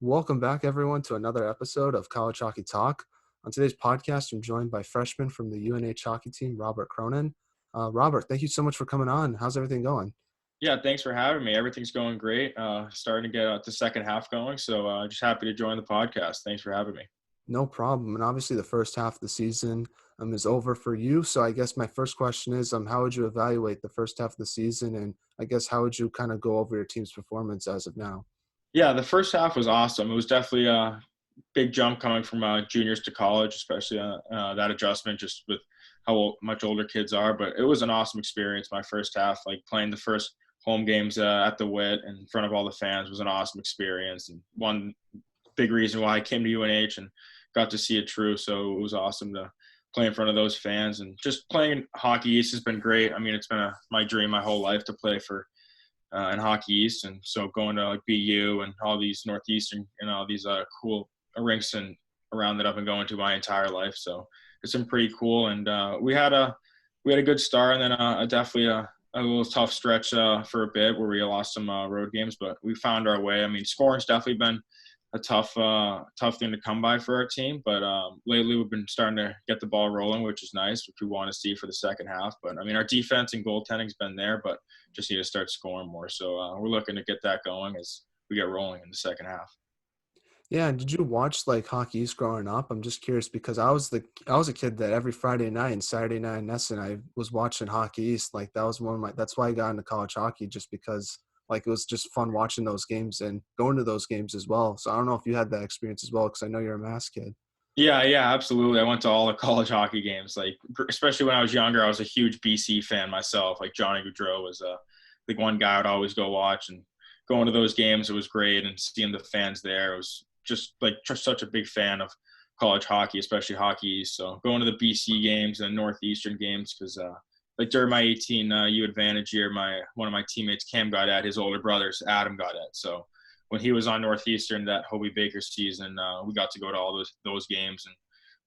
Welcome back, everyone, to another episode of College Hockey Talk. On today's podcast, I'm joined by freshman from the UNH hockey team, Robert Cronin. Robert, thank you so much for coming on. How's everything going? Yeah, thanks for having me. Everything's going great. Starting to get the second half going, so just happy to join the podcast. Thanks for having me. No problem. And obviously, the first half of the season is over for you. So I guess my first question is, how would you evaluate the first half of the season? And I guess how would you kind of go over your team's performance as of now? Yeah, the first half was awesome. It was definitely a big jump coming from juniors to college, especially that adjustment just with how much older kids are. But it was an awesome experience. My first half, like playing the first home games at the WIT in front of all the fans, was an awesome experience. And one big reason why I came to UNH and got to see it true. So it was awesome to play in front of those fans. And just playing Hockey East has been great. I mean, it's been my dream my whole life to play for in Hockey East. And so going to like BU and all these Northeastern and all these cool rinks and around that I've been going to my entire life. So it's been pretty cool. And we had a good start, and then definitely a little tough stretch for a bit where we lost some road games, but we found our way. I mean, scoring's definitely been a tough thing to come by for our team, but lately we've been starting to get the ball rolling, which is nice, which we want to see for the second half. But I mean, our defense and goaltending's been there, but just need to start scoring more. So we're looking to get that going as we get rolling in the second half. Yeah, did you watch like Hockey East growing up? I'm just curious because I was a kid that every Friday night and Saturday night in Essen, I was watching Hockey East. Like that was that's why I got into college hockey, just because like it was just fun watching those games and going to those games as well. So I don't know if you had that experience as well, because I know you're a Mass kid. Yeah, absolutely. I went to all the college hockey games. Like, especially when I was younger, I was a huge BC fan myself. Like Johnny Gaudreau was like one guy I'd always go watch, and going to those games, it was great. And seeing the fans there, it was just such a big fan of college hockey, especially Hockey East. So going to the BC games and Northeastern games, because like during my 18 U Advantage year, one of my teammates, Cam Gaudet, his older brothers, Adam Gaudet. So when he was on Northeastern that Hobie Baker season, we got to go to all those games and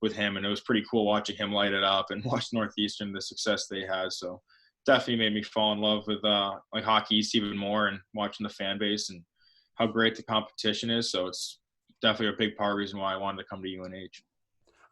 with him, and it was pretty cool watching him light it up and watch Northeastern, the success they had. So definitely made me fall in love with like Hockey East even more, and watching the fan base and how great the competition is. So it's definitely a big part of the reason why I wanted to come to UNH.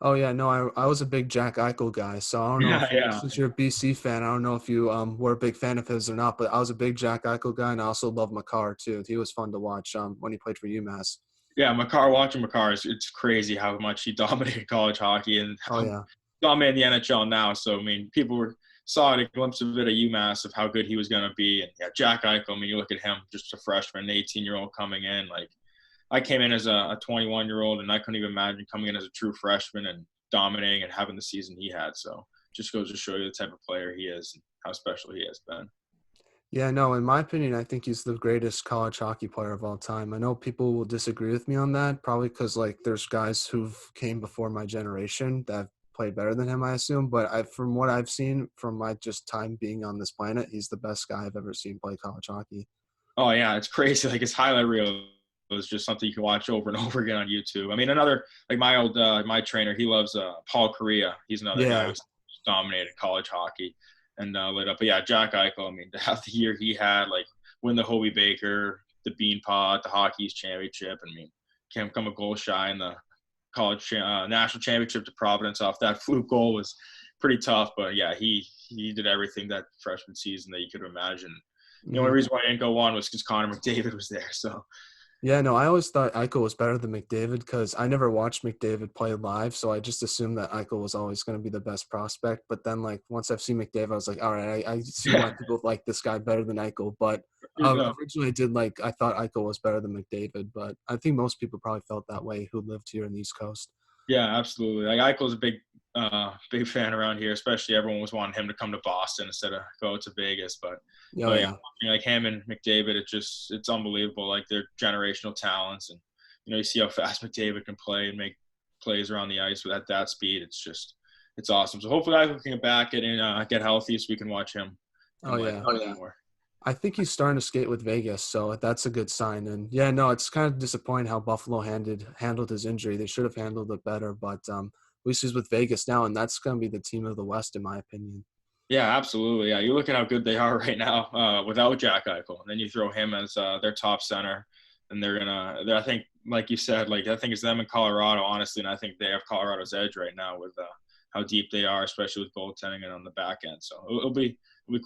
Oh yeah, no, I was a big Jack Eichel guy, so I don't know if Yeah. since you're a BC fan, I don't know if you were a big fan of his or not, but I was a big Jack Eichel guy, and I also love Makar too. He was fun to watch when he played for UMass. Yeah, watching Makar, it's crazy how much he dominated college hockey and Oh how yeah. dominating the NHL now. So, I mean, people saw a glimpse of it at UMass of how good he was going to be. And yeah, Jack Eichel, I mean, you look at him, just a freshman, 18-year-old coming in. Like, I came in as a 21-year-old, and I couldn't even imagine coming in as a true freshman and dominating and having the season he had. So, just goes to show you the type of player he is and how special he has been. Yeah, no, in my opinion, I think he's the greatest college hockey player of all time. I know people will disagree with me on that, probably because like there's guys who've came before my generation that have played better than him, I assume. But from what I've seen from my just time being on this planet, he's the best guy I've ever seen play college hockey. Oh, yeah, it's crazy. Like, his highlight reel was just something you can watch over and over again on YouTube. I mean, like my old my trainer, he loves Paul Correa. He's another guy Yeah. who's dominated college hockey and lit up. But yeah, Jack Eichel, I mean, to have the year he had, like win the Hobie Baker, the Bean Pot, the Hockey East Championship, I mean, can't come a goal shy in the college national championship to Providence off that fluke goal was pretty tough. But yeah, he did everything that freshman season that you could imagine. The only reason why I didn't go on was because Connor McDavid was there. So Yeah, no, I always thought Eichel was better than McDavid because I never watched McDavid play live, so I just assumed that Eichel was always going to be the best prospect. But then, like, once I've seen McDavid, I was like, all right, I see why people like this guy better than Eichel. But no. originally, I thought Eichel was better than McDavid, but I think most people probably felt that way who lived here in the East Coast. Yeah, absolutely. Like Eichel's a big fan around here, especially everyone was wanting him to come to Boston instead of go to Vegas. But Oh, yeah, yeah. like him and McDavid, it's unbelievable. Like they're generational talents, and you see how fast McDavid can play and make plays around the ice at that speed. It's awesome. So hopefully Eichel can get back and get healthy so we can watch him. Oh, yeah. More. I think he's starting to skate with Vegas, so that's a good sign. And yeah, no, it's kind of disappointing how Buffalo handled his injury. They should have handled it better, but at least he's with Vegas now, and that's going to be the team of the West, in my opinion. Yeah, absolutely. Yeah, you look at how good they are right now without Jack Eichel, and then you throw him as their top center. and I think, like you said, like I think it's them in Colorado, honestly, and I think they have Colorado's edge right now with how deep they are, especially with goaltending and on the back end. So it'll be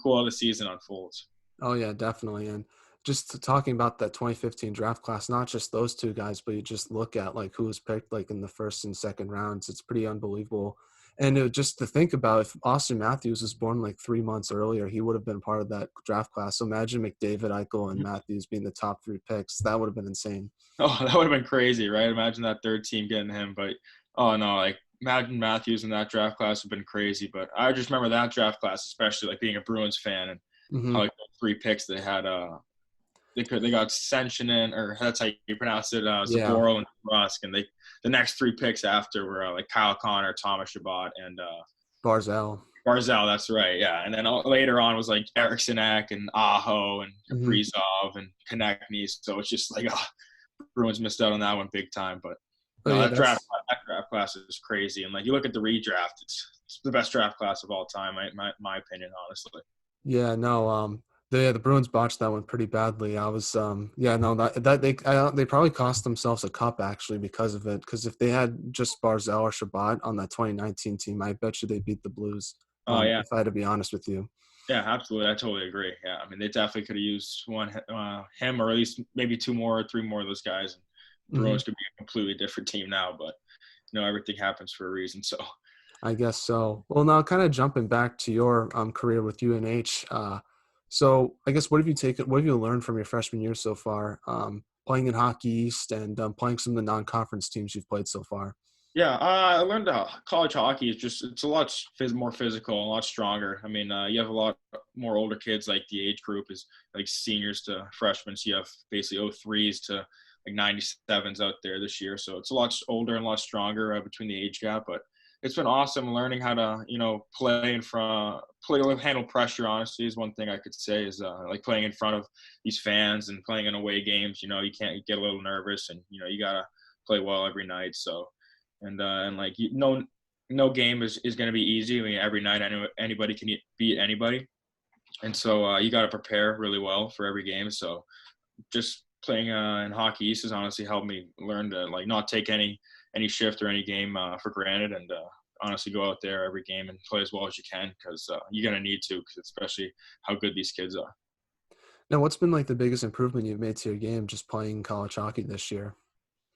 cool how the season unfolds. Oh yeah, definitely. And just talking about that 2015 draft class, not just those two guys, but you just look at like who was picked like in the first and second rounds. It's pretty unbelievable. And just to think about, if Austin Matthews was born like 3 months earlier, he would have been part of that draft class. So imagine McDavid, Eichel, and Matthews being the top 3 picks. That would have been insane. Oh, that would have been crazy, right? Imagine that third team getting him. But oh no, like imagine Matthews in that draft class would have been crazy. But I just remember that draft class, especially like being a Bruins fan and how Hmm. like the 3 picks they had. They got Senchinen, or that's how you pronounce it, Yeah, Zaboral and Rusk, and the next 3 picks after were like Kyle Connor, Thomas Chabot, and Barzell. Barzell. That's right, yeah. And then later on was like Eriksson Ek and Aho and Hmm. Kaprizov and Konechny. So it's just like Bruins missed out on that one big time. But Oh no, yeah, that draft class is crazy. And like you look at the redraft, it's the best draft class of all time, my opinion, honestly. yeah, no, the Bruins botched that one pretty badly. I was, yeah, no, that they probably cost themselves a cup actually because of it. Because if they had just Barzell or Shabbat on that 2019 team, I bet you they beat the Blues. Oh yeah, If I had to be honest with you. yeah, absolutely. I totally agree. Yeah, I mean they definitely could have used him, or at least maybe 2 more or 3 more of those guys. And Hmm. Bruins could be a completely different team now, but everything happens for a reason. So I guess so. Well, now kind of jumping back to your career with UNH. So I guess what have you taken? What have you learned from your freshman year so far? Playing in Hockey East and playing some of the non-conference teams you've played so far. yeah, I learned that college hockey is it's a lot more physical, a lot stronger. I mean, you have a lot more older kids. Like the age group is like seniors to freshmen. So you have basically 03s to like 97s out there this year. So it's a lot older and a lot stronger between the age gap. But it's been awesome learning how to play in front, handle pressure. Honestly, is one thing I could say is like playing in front of these fans and playing in away games. You can't get a little nervous, and you gotta play well every night. So and like no game is going to be easy. I mean, every night I know anybody can beat anybody, and so you got to prepare really well for every game. So just playing in Hockey East has honestly helped me learn to like not take any shift or any game for granted, and honestly go out there every game and play as well as you can, because you're going to need to, cause especially how good these kids are. Now, what's been like the biggest improvement you've made to your game just playing college hockey this year?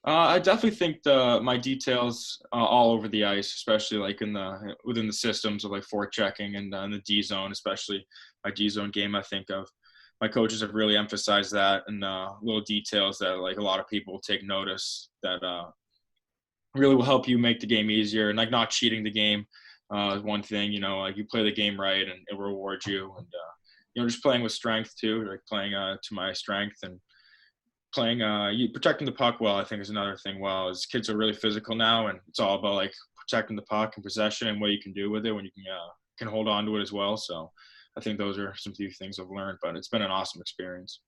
I definitely think my details all over the ice, especially like within the systems of like forechecking and in the D zone, especially my D zone game. I think of my coaches have really emphasized that, and little details that like a lot of people take notice that really will help you make the game easier, and like not cheating the game is one thing. Like you play the game right and it rewards you, and just playing with strength too, like playing to my strength, and playing you protecting the puck well, I think, is another thing. Well, as kids are really physical now, and it's all about like protecting the puck and possession and what you can do with it when you can hold on to it as well. So I think those are some few things I've learned, but it's been an awesome experience.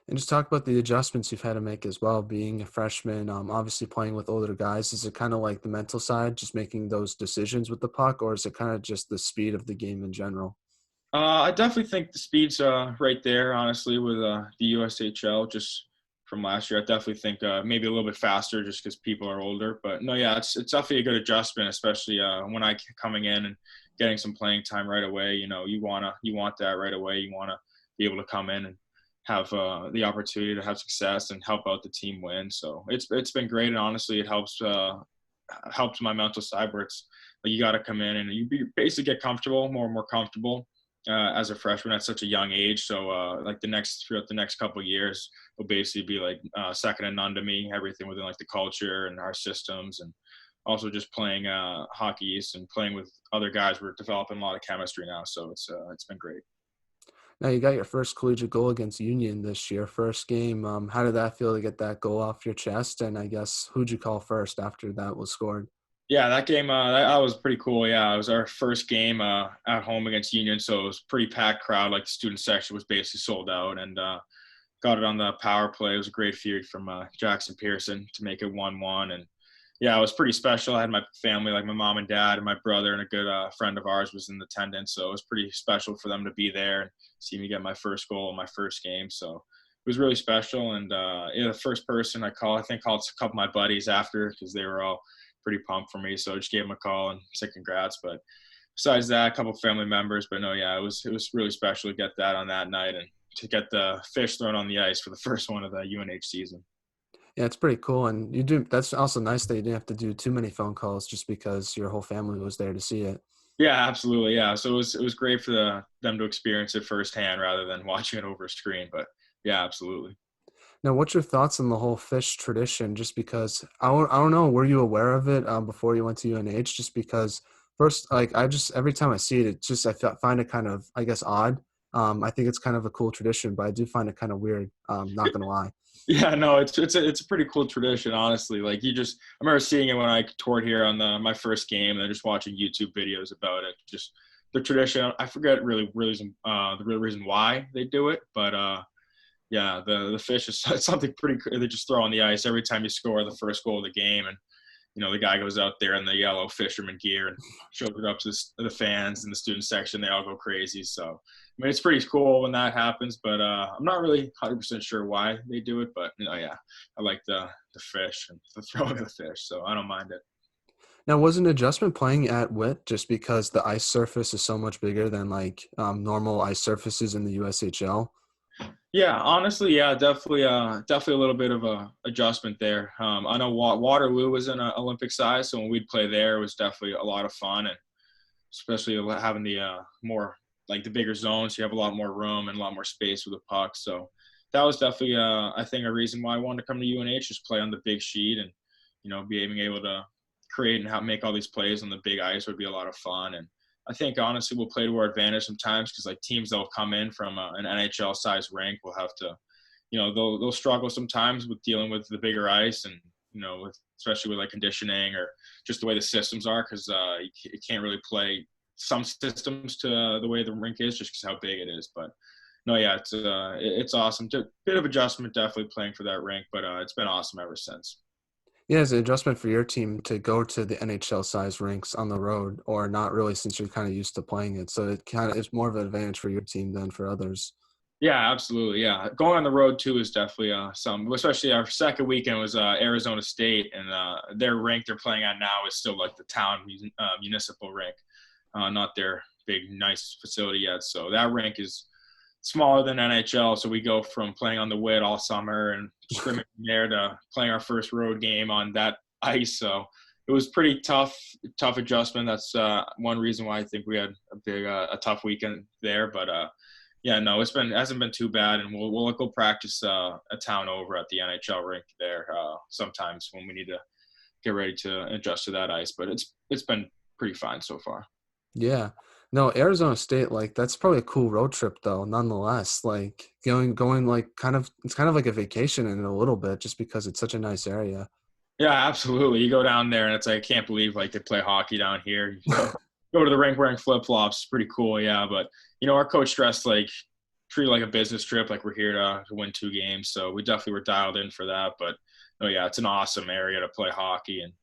And just talk about the adjustments you've had to make as well, being a freshman, obviously playing with older guys. Is it kind of like the mental side, just making those decisions with the puck, or is it kind of just the speed of the game in general? I definitely think the speed's right there, honestly, with the USHL just from last year. I definitely think maybe a little bit faster just because people are older. But no, yeah, it's definitely a good adjustment, especially when I coming in and getting some playing time right away. You want that right away. You want to be able to come in and have the opportunity to have success and help out the team win. So it's been great, and honestly, it helps my mental side where it's like you got to come in and basically get comfortable, more and more comfortable as a freshman at such a young age. So like throughout the next couple of years will basically be like second to none to me. Everything within like the culture and our systems, and also just playing Hockey East and playing with other guys. We're developing a lot of chemistry now, so it's been great. Now you got your first collegiate goal against Union this year, first game. How did that feel to get that goal off your chest? And I guess who'd you call first after that was scored? Yeah, that game that was pretty cool. Yeah, it was our first game at home against Union, so it was a pretty packed crowd. Like the student section was basically sold out, and got it on the power play. It was a great feed from Jackson Pearson to make it 1-1, and yeah, it was pretty special. I had my family, like my mom and dad and my brother, and a good friend of ours was in attendance, so it was pretty special for them to be there and see me get my first goal in my first game. So was really special. And the first person I called a couple of my buddies after, because they were all pretty pumped for me. So I just gave them a call and said congrats. But besides that, a couple of family members. But no, yeah, it was really special to get that on that night and to get the fish thrown on the ice for the first one of the UNH season. Yeah, it's pretty cool, and that's also nice that you didn't have to do too many phone calls just because your whole family was there to see it. Yeah, absolutely. Yeah, so it was great for them to experience it firsthand rather than watching it over a screen. But yeah, absolutely. Now, what's your thoughts on the whole fish tradition? Just because I don't know, were you aware of it before you went to UNH? Just because first, like every time I see it, find it kind of, I guess, odd. I think it's kind of a cool tradition, but I do find it kind of weird. Not gonna lie. Yeah, no, it's a pretty cool tradition, honestly. Like I remember seeing it when I toured here on my first game, and just watching YouTube videos about it. Just the tradition. I forget the real reason why they do it, but yeah, the fish is something pretty. They just throw on the ice every time you score the first goal of the game, and the guy goes out there in the yellow fisherman gear and shows it up to the fans in the student section. They all go crazy. So, I mean, it's pretty cool when that happens, but I'm not really 100% sure why they do it. But, yeah, I like the fish and the throwing of the fish, so I don't mind it. Now, was an adjustment playing at Witt just because the ice surface is so much bigger than like normal ice surfaces in the USHL? Yeah, honestly, yeah, definitely a little bit of a adjustment there. I know Waterloo was in Olympic size, so when we'd play there, it was definitely a lot of fun, and especially having the more like the bigger zones, you have a lot more room and a lot more space with the puck. So that was definitely, I think, a reason why I wanted to come to UNH, just play on the big sheet and being able to create and make all these plays on the big ice would be a lot of fun. And I think honestly we'll play to our advantage sometimes because like teams that will come in from an NHL size rink will have to, they'll struggle sometimes with dealing with the bigger ice and especially with like conditioning or just the way the systems are because you can't really play some systems to the way the rink is just because how big it is. But no, yeah, it's awesome. Bit of adjustment definitely playing for that rink, but it's been awesome ever since. Yeah, as an adjustment for your team to go to the NHL size rinks on the road, or not really, since you're kind of used to playing it. So it's more of an advantage for your team than for others. Yeah, absolutely. Yeah, going on the road too is definitely especially our second weekend was Arizona State, and their rink they're playing at now is still like the town municipal rink, not their big nice facility yet. So that rink is smaller than NHL, so we go from playing on the Wit all summer and scrimming there to playing our first road game on that ice. So it was pretty tough adjustment. That's one reason why I think we had a tough weekend there. But yeah, no, it hasn't been too bad, and we'll go practice a town over at the NHL rink there sometimes when we need to get ready to adjust to that ice. But it's been pretty fine so far. Yeah. No, Arizona State, like that's probably a cool road trip though, nonetheless. Like going like it's kind of like a vacation in a little bit just because it's such a nice area. Yeah, absolutely. You go down there and it's like I can't believe like they play hockey down here. You go to the rink wearing flip flops. It's pretty cool, yeah. But our coach stressed like treat it like a business trip, like we're here to win 2 games. So we definitely were dialed in for that. But oh yeah, it's an awesome area to play hockey and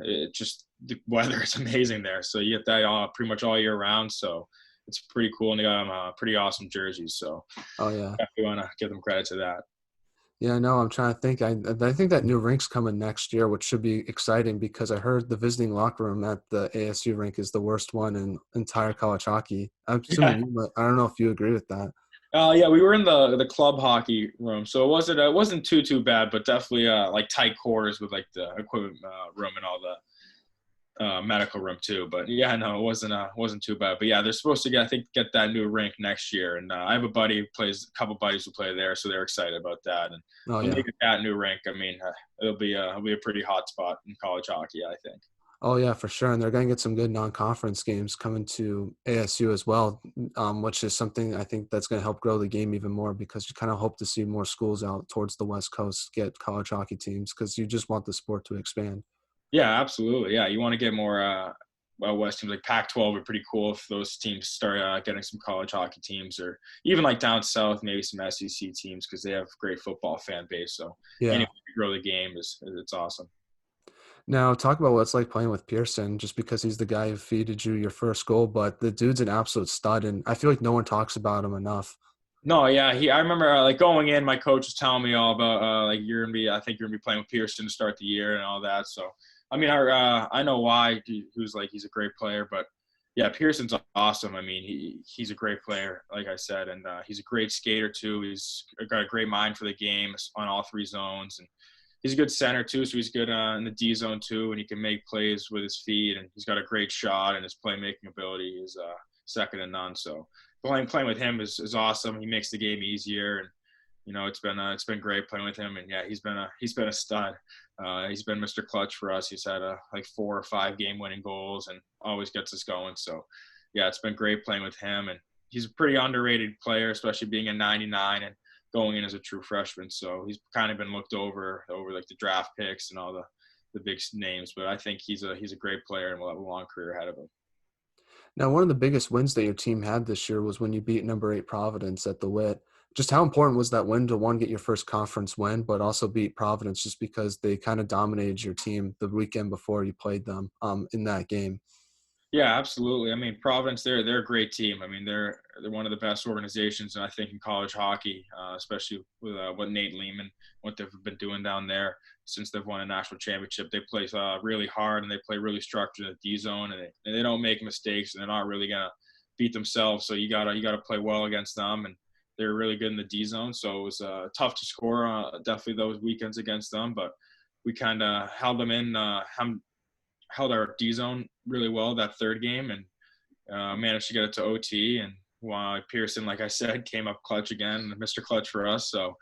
it just the weather is amazing there. So you get that pretty much all year round. So it's pretty cool, and they got pretty awesome jerseys. So Oh yeah. definitely want to give them credit to that. Yeah, no, I'm trying to think. I think that new rink's coming next year, which should be exciting because I heard the visiting locker room at the ASU rink is the worst one in entire college hockey. I'm Yeah. assuming I don't know if you agree with that. Yeah, we were in the club hockey room, so it wasn't too bad, but definitely like tight quarters with like the equipment room and all the medical room too. But yeah, no, it wasn't too bad. But yeah, they're supposed to get that new rink next year, and I have a couple buddies who play there, so they're excited about that. And Oh when yeah. they get that new rink, I mean, it'll be a pretty hot spot in college hockey, I think. Oh yeah, for sure. And they're going to get some good non-conference games coming to ASU as well, which is something I think that's going to help grow the game even more because you kind of hope to see more schools out towards the West Coast get college hockey teams because you just want the sport to expand. Yeah, absolutely. Yeah, you want to get more West teams like Pac-12 are pretty cool if those teams start getting some college hockey teams or even like down south, maybe some SEC teams because they have great football fan base. So Yeah. anyway, to grow the game it's awesome. Now talk about what it's like playing with Pearson, just because he's the guy who feeded you your first goal, but the dude's an absolute stud, and I feel like no one talks about him enough. No, yeah, I remember like going in, my coach was telling me all about like I think you're gonna be playing with Pearson to start the year and all that. So, I mean, I know why who's like he's a great player, but yeah, Pearson's awesome. I mean, he's a great player, like I said, and he's a great skater too. He's got a great mind for the game on all three zones, and he's a good center too. So he's good in the D zone too, and he can make plays with his feet, and he's got a great shot, and his playmaking ability is second to none. So playing with him is awesome. He makes the game easier, and it's been great playing with him. And yeah, he's been a stud. He's been Mr. Clutch for us. He's had like 4 or 5 game winning goals and always gets us going. So yeah, it's been great playing with him. And he's a pretty underrated player, especially being a 99 and going in as a true freshman. So he's kind of been looked over like the draft picks and all the big names. But I think he's a great player and will have a long career ahead of him. Now, one of the biggest wins that your team had this year was when you beat number 8 Providence at the Wit. Just how important was that win to, one, get your first conference win, but also beat Providence just because they kind of dominated your team the weekend before you played them in that game? Yeah, absolutely. I mean, Providence, they're a great team. I mean, they're one of the best organizations, I think, in college hockey, especially with what Nate Lehman, what they've been doing down there since they've won a national championship. They play really hard and they play really structured in the D zone, and they don't make mistakes, and they're not really gonna beat themselves. So you gotta play well against them, and they're really good in the D zone. So it was tough to score, definitely those weekends against them, but we kind of held them in, held our D zone really well that third game, and managed to get it to OT. And Pearson, like I said, came up clutch again, Mr. Clutch for us. So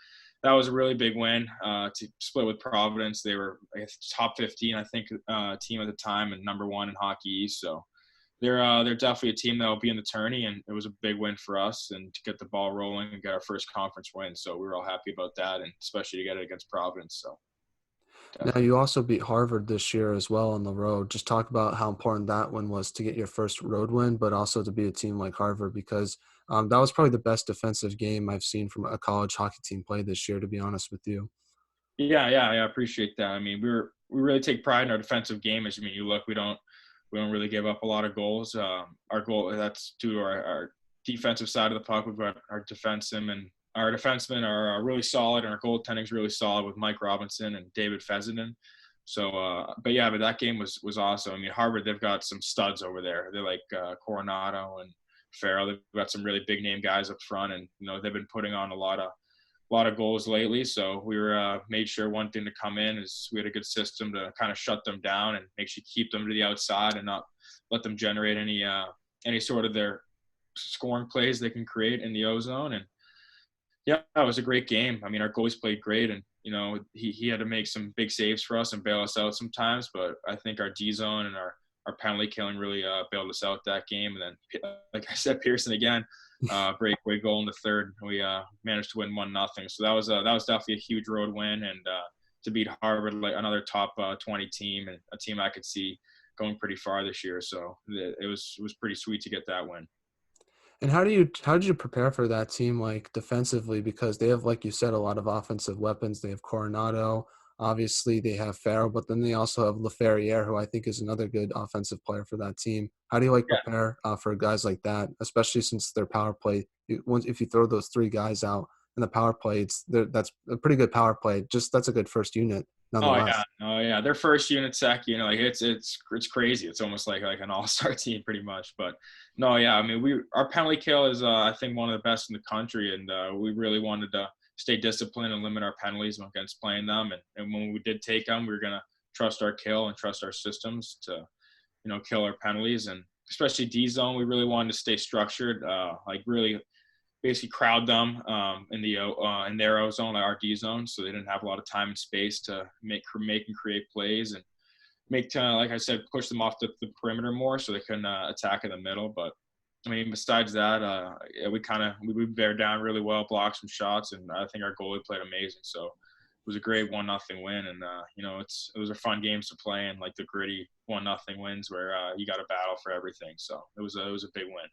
that was a really big win to split with Providence. They were top 15, I think, team at the time and number 1 in Hockey East. So they're definitely a team that will be in the tourney, and it was a big win for us and to get the ball rolling and get our first conference win. So we were all happy about that, and especially to get it against Providence. So Now, definitely. you also beat Harvard this year as well on the road. Just talk about how important that one was to get your first road win, but also to beat a team like Harvard, because that was probably the best defensive game I've seen from a college hockey team play this year, to be honest with you. Yeah, I appreciate that. I mean, we really take pride in our defensive game. As I mean, you look, we don't really give up a lot of goals. Our goal, that's due to our defensive side of the puck. We've got our defensemen are really solid, and our goaltending is really solid with Mike Robinson and David Fessenden. So, but that game was awesome. I mean, Harvard, they've got some studs over there. They're like Coronado and Farrell. They've got some really big name guys up front, and they've been putting on a lot of goals lately. So we were made sure one thing to come in is we had a good system to kind of shut them down and make sure keep them to the outside and not let them generate any sort of their scoring plays they can create in the O zone. And yeah, it was a great game. I mean, our goalies played great, and he had to make some big saves for us and bail us out sometimes. But I think our D zone and our penalty killing really bailed us out that game. And then, like I said, Pearson again, breakaway goal in the third. We managed to win 1-0. So that was definitely a huge road win, and to beat Harvard, like another top 20 team and a team I could see going pretty far this year. So it was pretty sweet to get that win. And how did you prepare for that team, like, defensively? Because they have, like you said, a lot of offensive weapons. They have Coronado, obviously they have Farrell, but then they also have LaFerriere, who I think is another good offensive player for that team. How do you prepare for guys like that, especially since their power play? If you throw those 3 guys out in the power play, that's a pretty good power play. Just that's a good first unit, nonetheless. Oh yeah. Their first unit sec, like it's crazy. It's almost like an all-star team pretty much. But no, yeah. I mean, our penalty kill is I think one of the best in the country, and we really wanted to stay disciplined and limit our penalties against playing them. And when we did take them, we were gonna trust our kill and trust our systems to kill our penalties, and especially D zone, we really wanted to stay structured, like really basically crowd them in their O zone, like our D zone, so they didn't have a lot of time and space to make and create plays and like I said, push them off the perimeter more so they couldn't attack in the middle. But I mean, besides that, yeah, we bear down really well, blocked some shots, and I think our goalie played amazing. So it was a great 1-0 win, and those are fun games to play, and like the gritty 1-0 wins where you got to battle for everything. So it was a big win.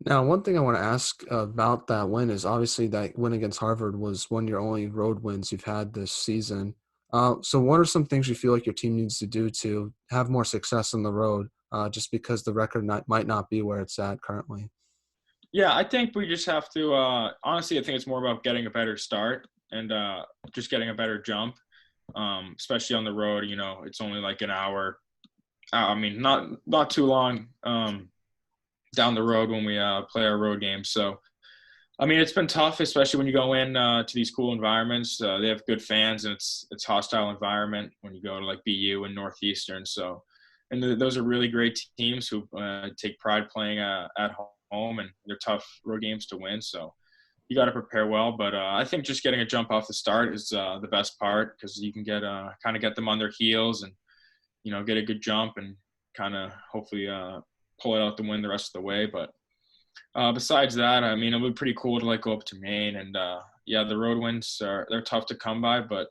Now, one thing I want to ask about that win is, obviously that win against Harvard was one of your only road wins you've had this season. So what are some things you feel like your team needs to do to have more success on the road, just because the record might not be where it's at currently? Yeah, I think we just have to, honestly, I think it's more about getting a better start and just getting a better jump, especially on the road. It's only like an hour. I mean, not too long down the road when we play our road games. So, I mean, it's been tough, especially when you go in to these cool environments. They have good fans, and it's hostile environment when you go to like BU and Northeastern. So, and those are really great teams who take pride playing at home, and they're tough road games to win. So, you got to prepare well. But I think just getting a jump off the start is the best part because you can get kind of get them on their heels and get a good jump and kind of hopefully pull it out the win the rest of the way. But besides that, I mean, it would be pretty cool to like go up to Maine and yeah, the road wins they're tough to come by, but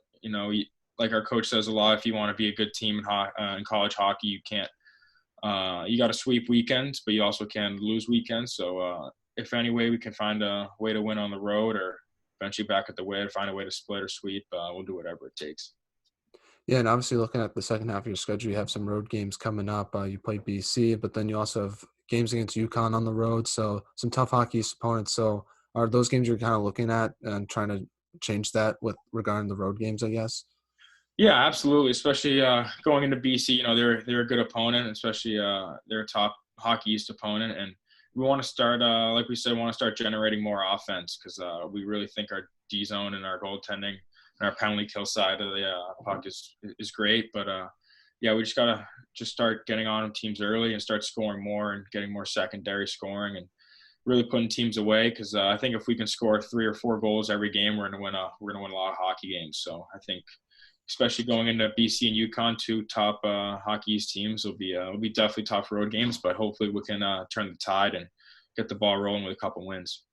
like our coach says a lot, if you want to be a good team in college hockey, you can't. You got to sweep weekends, but you also can lose weekends. So if any way we can find a way to win on the road, or eventually back at the way to find a way to split or sweep, we'll do whatever it takes. Yeah, and obviously looking at the second half of your schedule, you have some road games coming up. You play BC, but then you also have games against UConn on the road, so some tough hockey opponents. So are those games you're kind of looking at and trying to change that with regarding the road games, I guess? Yeah, absolutely. Especially going into BC, they're a good opponent, especially they're a top Hockey East opponent, and we want to start, like we said, want to start generating more offense because we really think our D zone and our goaltending and our penalty kill side of the puck is great. But yeah, we just gotta just start getting on teams early and start scoring more and getting more secondary scoring and really putting teams away because I think if we can score 3 or 4 goals every game, we're gonna win a lot of hockey games. So I think especially going into BC and UConn, two top Hockey East teams, will be definitely tough road games. But hopefully we can turn the tide and get the ball rolling with a couple wins.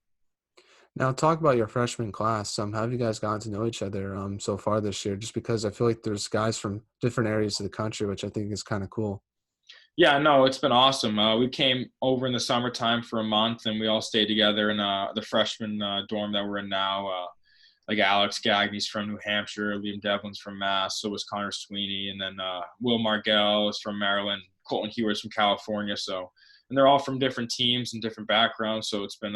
Now, talk about your freshman class. How have you guys gotten to know each other so far this year? Just because I feel like there's guys from different areas of the country, which I think is kind of cool. Yeah, no, it's been awesome. We came over in the summertime for a month, and we all stayed together in the freshman dorm that we're in now. Like Alex Gagney's from New Hampshire, Liam Devlin's from Mass, so was Connor Sweeney, and then Will Margell is from Maryland, Colton Hewer's from California. So, and they're all from different teams and different backgrounds. So it's been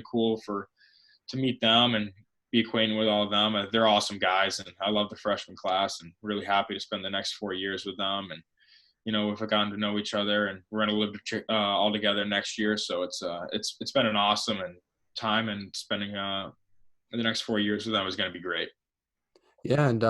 cool to meet them and be acquainted with all of them. They're awesome guys, and I love the freshman class, and really happy to spend the next 4 years with them. And we've gotten to know each other, and we're gonna live all together next year. So it's been an awesome and time, and spending the next 4 years with them is going to be great. Yeah, and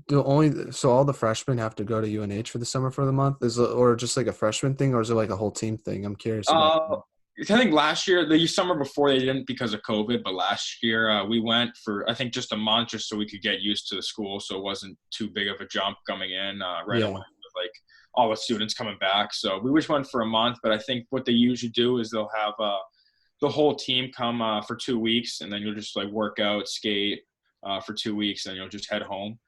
do only so all the freshmen have to go to UNH for the summer for the month? Or just like a freshman thing, or is it like a whole team thing? I'm curious about Uh, that. I think last year, the summer before, they didn't because of COVID, but last year we went for I think just a month just so we could get used to the school, so it wasn't too big of a jump coming in right away Yeah. with like all the students coming back. So we just went for a month, but I think what they usually do is they'll have the whole team come for 2 weeks, and then you'll just like work out, skate for 2 weeks, and you'll just head home.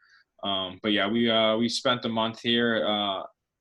But yeah, we spent the month here.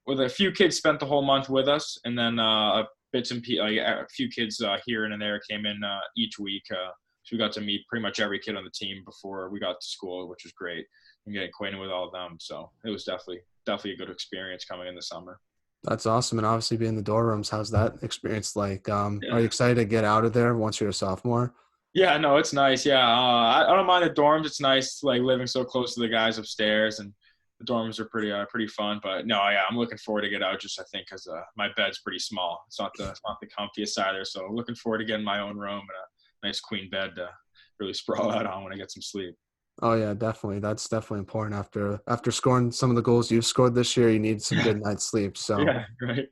With a few kids spent the whole month with us, and then like a few kids here and there came in each week. So we got to meet pretty much every kid on the team before we got to school, which was great, and get acquainted with all of them. So it was definitely a good experience coming in the summer. That's awesome. And obviously being in the dorm rooms, how's that experience like? Are you Yeah. excited to get out of there once you're a sophomore? Yeah, no, it's nice. Yeah, I don't mind the dorms. It's nice, like living so close to the guys upstairs, and the dorms are pretty fun. But no, yeah, I'm looking forward to get out. Just I think because my bed's pretty small. It's not the comfiest either. So looking forward to getting my own room and a nice queen bed to really sprawl out on when I get some sleep. Oh yeah, definitely. That's definitely important after scoring some of the goals you've scored this year. You need some Yeah, good night's sleep. So yeah, right.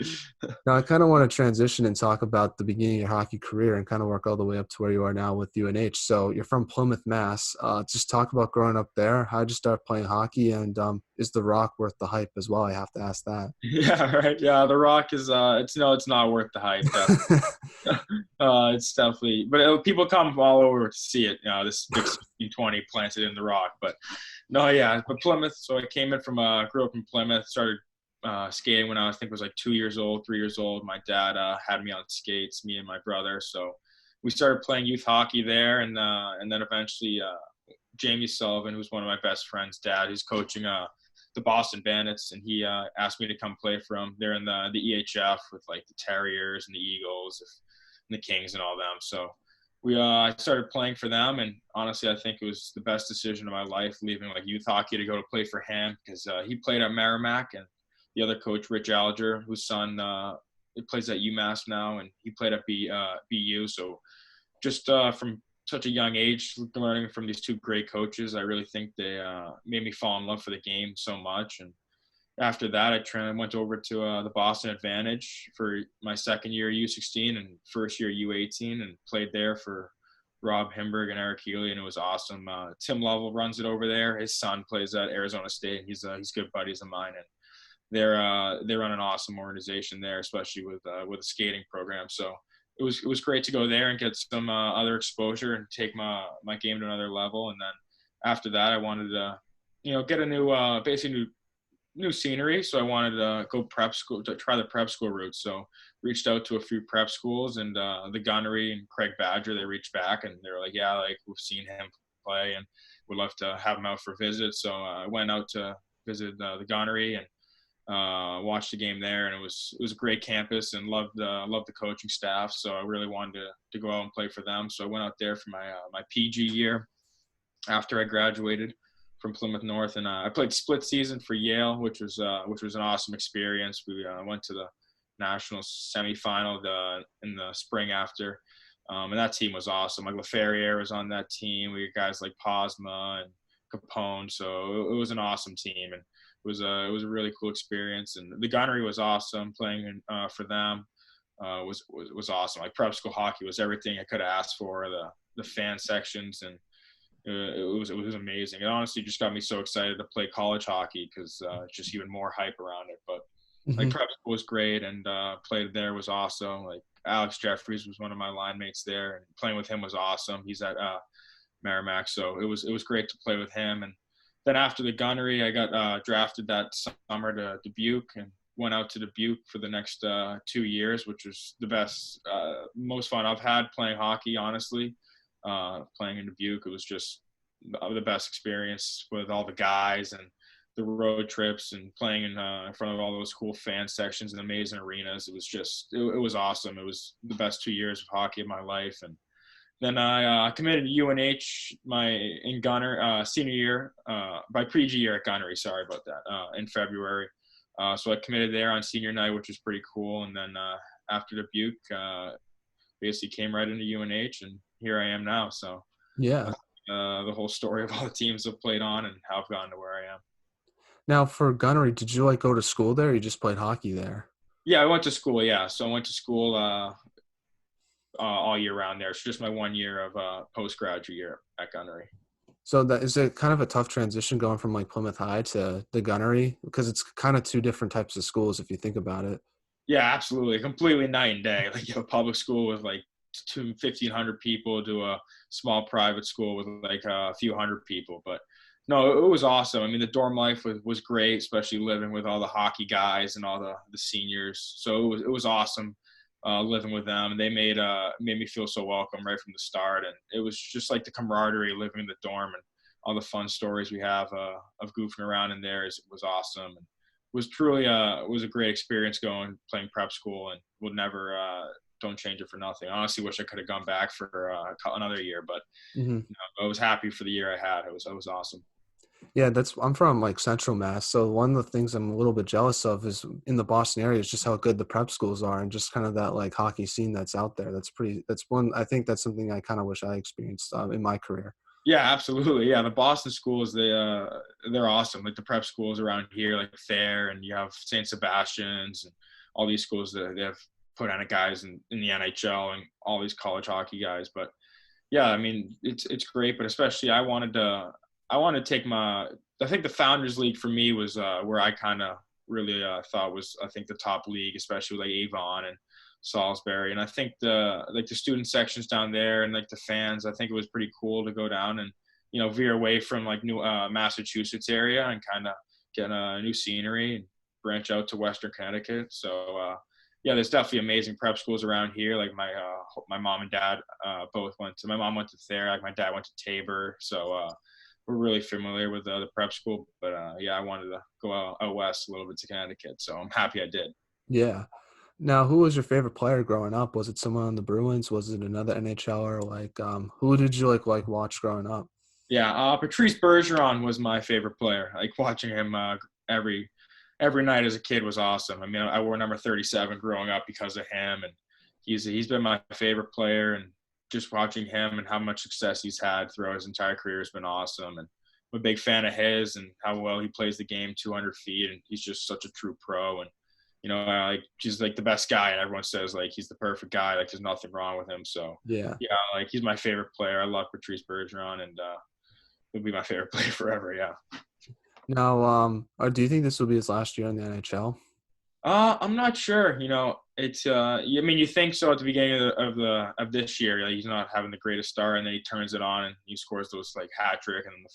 now I kind of want to transition and talk about the beginning of your hockey career and kind of work all the way up to where you are now with UNH. So you're from Plymouth, Mass. Just talk about growing up there. How did you start playing hockey? And is the Rock worth the hype as well? I have to ask that. Yeah, right. Yeah, the Rock is it's not worth the hype. It's definitely, but people come all over to see it. This big C20 planted in the Rock. But no, yeah, but Plymouth. So I came in from grew up in Plymouth. Started skating when I think was like 2 years old, 3 years old. My dad had me on skates, me and my brother. So we started playing youth hockey there, and then eventually Jamie Sullivan, who's one of my best friends' dad, who's coaching the Boston Bandits, and he asked me to come play for him. They're in the EHF with like the Terriers and the Eagles and the Kings and all them. So I started playing for them, and honestly, I think it was the best decision of my life, leaving like youth hockey to go to play for him, because he played at Merrimack, and the other coach, Rich Alger, whose son plays at UMass now, and he played at BU. So just from such a young age, learning from these two great coaches, I really think they made me fall in love for the game so much. And after that, I went over to the Boston Advantage for my second year U16 and first year U18, and played there for Rob Himberg and Eric Healy, and it was awesome. Tim Lovell runs it over there. His son plays at Arizona State. He's good buddies of mine, and they run an awesome organization there, especially with a skating program. So it was great to go there and get some other exposure and take my game to another level. And then after that, I wanted to get a new scenery. So I wanted to go prep school, to try the prep school route. So reached out to a few prep schools, and the Gunnery and Craig Badger, they reached back and they were like, yeah, like we've seen him play and would love to have him out for a visit. So I went out to visit the Gunnery and watched the game there, and it was a great campus, and loved the coaching staff. So I really wanted to go out and play for them. So I went out there for my PG year after I graduated from Plymouth North, and I played split season for Yale, which was an awesome experience. We went to the national semifinal in the spring after, and that team was awesome. Like LaFerriere was on that team. We had guys like Posma and Capone, so it was an awesome team, and it was a really cool experience. And the Gunnery was awesome. Playing for them was awesome. Like prep school hockey was everything I could have asked for. The fan sections, and it was amazing. It honestly just got me so excited to play college hockey, because just even more hype around it. But like prep school was great, and played there was awesome. Like Alex Jeffries was one of my line mates there, and playing with him was awesome. He's at Merrimack, so it was great to play with him. And then after the Gunnery, I got drafted that summer to Dubuque, and went out to Dubuque for the next 2 years, which was the best, most fun I've had playing hockey, honestly. Playing in Dubuque, it was just the best experience with all the guys and the road trips, and playing in front of all those cool fan sections and amazing arenas. It was just, it was awesome. It was the best 2 years of hockey of my life. And then I committed to UNH in Gunner senior year, by PG year at Gunnery. Sorry about that. In February, so I committed there on senior night, which was pretty cool. And then after Dubuque, basically came right into UNH, and here I am now. So Yeah. the whole story of all the teams I've played on and how I've gotten to where I am. Now for Gunnery, did you like go to school there, or you just played hockey there? Yeah, I went to school. Yeah, so I went to school all year round there. It's just my 1 year of postgraduate year at Gunnery. So that is it kind of a tough transition going from like Plymouth High to the Gunnery, because it's kind of two different types of schools if you think about it. Yeah, absolutely. Completely night and day. Like, public school with like 1,500 people to a small private school with like a few hundred people. But no, it was awesome. I mean, the dorm life was great, especially living with all the hockey guys and all the seniors. So it was awesome living with them. And they made me feel so welcome right from the start. And it was just like the camaraderie living in the dorm, and all the fun stories we have of goofing around in there was awesome. And was truly was a great experience playing prep school, and would never don't change it for nothing. I honestly wish I could have gone back for another year, but I was happy for the year I had. It was awesome. Yeah, I'm from like Central Mass, so one of the things I'm a little bit jealous of is in the Boston area is just how good the prep schools are, and just kind of that like hockey scene that's out there. I think that's something I kind of wish I experienced in my career. Yeah, absolutely. Yeah, the Boston schools, they're awesome. Like the prep schools around here, like Thayer, and you have St. Sebastian's, and all these schools that they have put on guys in the NHL, and all these college hockey guys. But yeah, I mean, it's great. But especially I wanted to take I think the Founders League for me was where I kind of really thought was, I think, the top league, especially with like Avon and Salisbury. And I think the student sections down there, and like the fans, I think it was pretty cool to go down and veer away from like new Massachusetts area, and kind of get a new scenery and branch out to Western Connecticut. So yeah, there's definitely amazing prep schools around here. Like my mom and dad both my mom went to Thayer, like my dad went to Tabor. So we're really familiar with the prep school. But yeah, I wanted to go out west a little bit to Connecticut, so I'm happy I did. Yeah. Now, who was your favorite player growing up? Was it someone on the Bruins? Was it another NHLer? Like, who did you like watch growing up? Yeah, Patrice Bergeron was my favorite player. Like watching him every every night as a kid was awesome. I mean, I wore number 37 growing up because of him, and he's been my favorite player. And just watching him and how much success he's had throughout his entire career has been awesome. And I'm a big fan of his and how well he plays the game 200 feet, and he's just such a true pro. And like he's like the best guy, and everyone says like he's the perfect guy. Like there's nothing wrong with him. So Yeah. yeah, like he's my favorite player. I love Patrice Bergeron, and he'll be my favorite player forever. Yeah. Now, or do you think this will be his last year in the NHL? I'm not sure. It's I mean, you think so at the beginning of this year. Like, he's not having the greatest start, and then he turns it on and he scores those like hat trick and then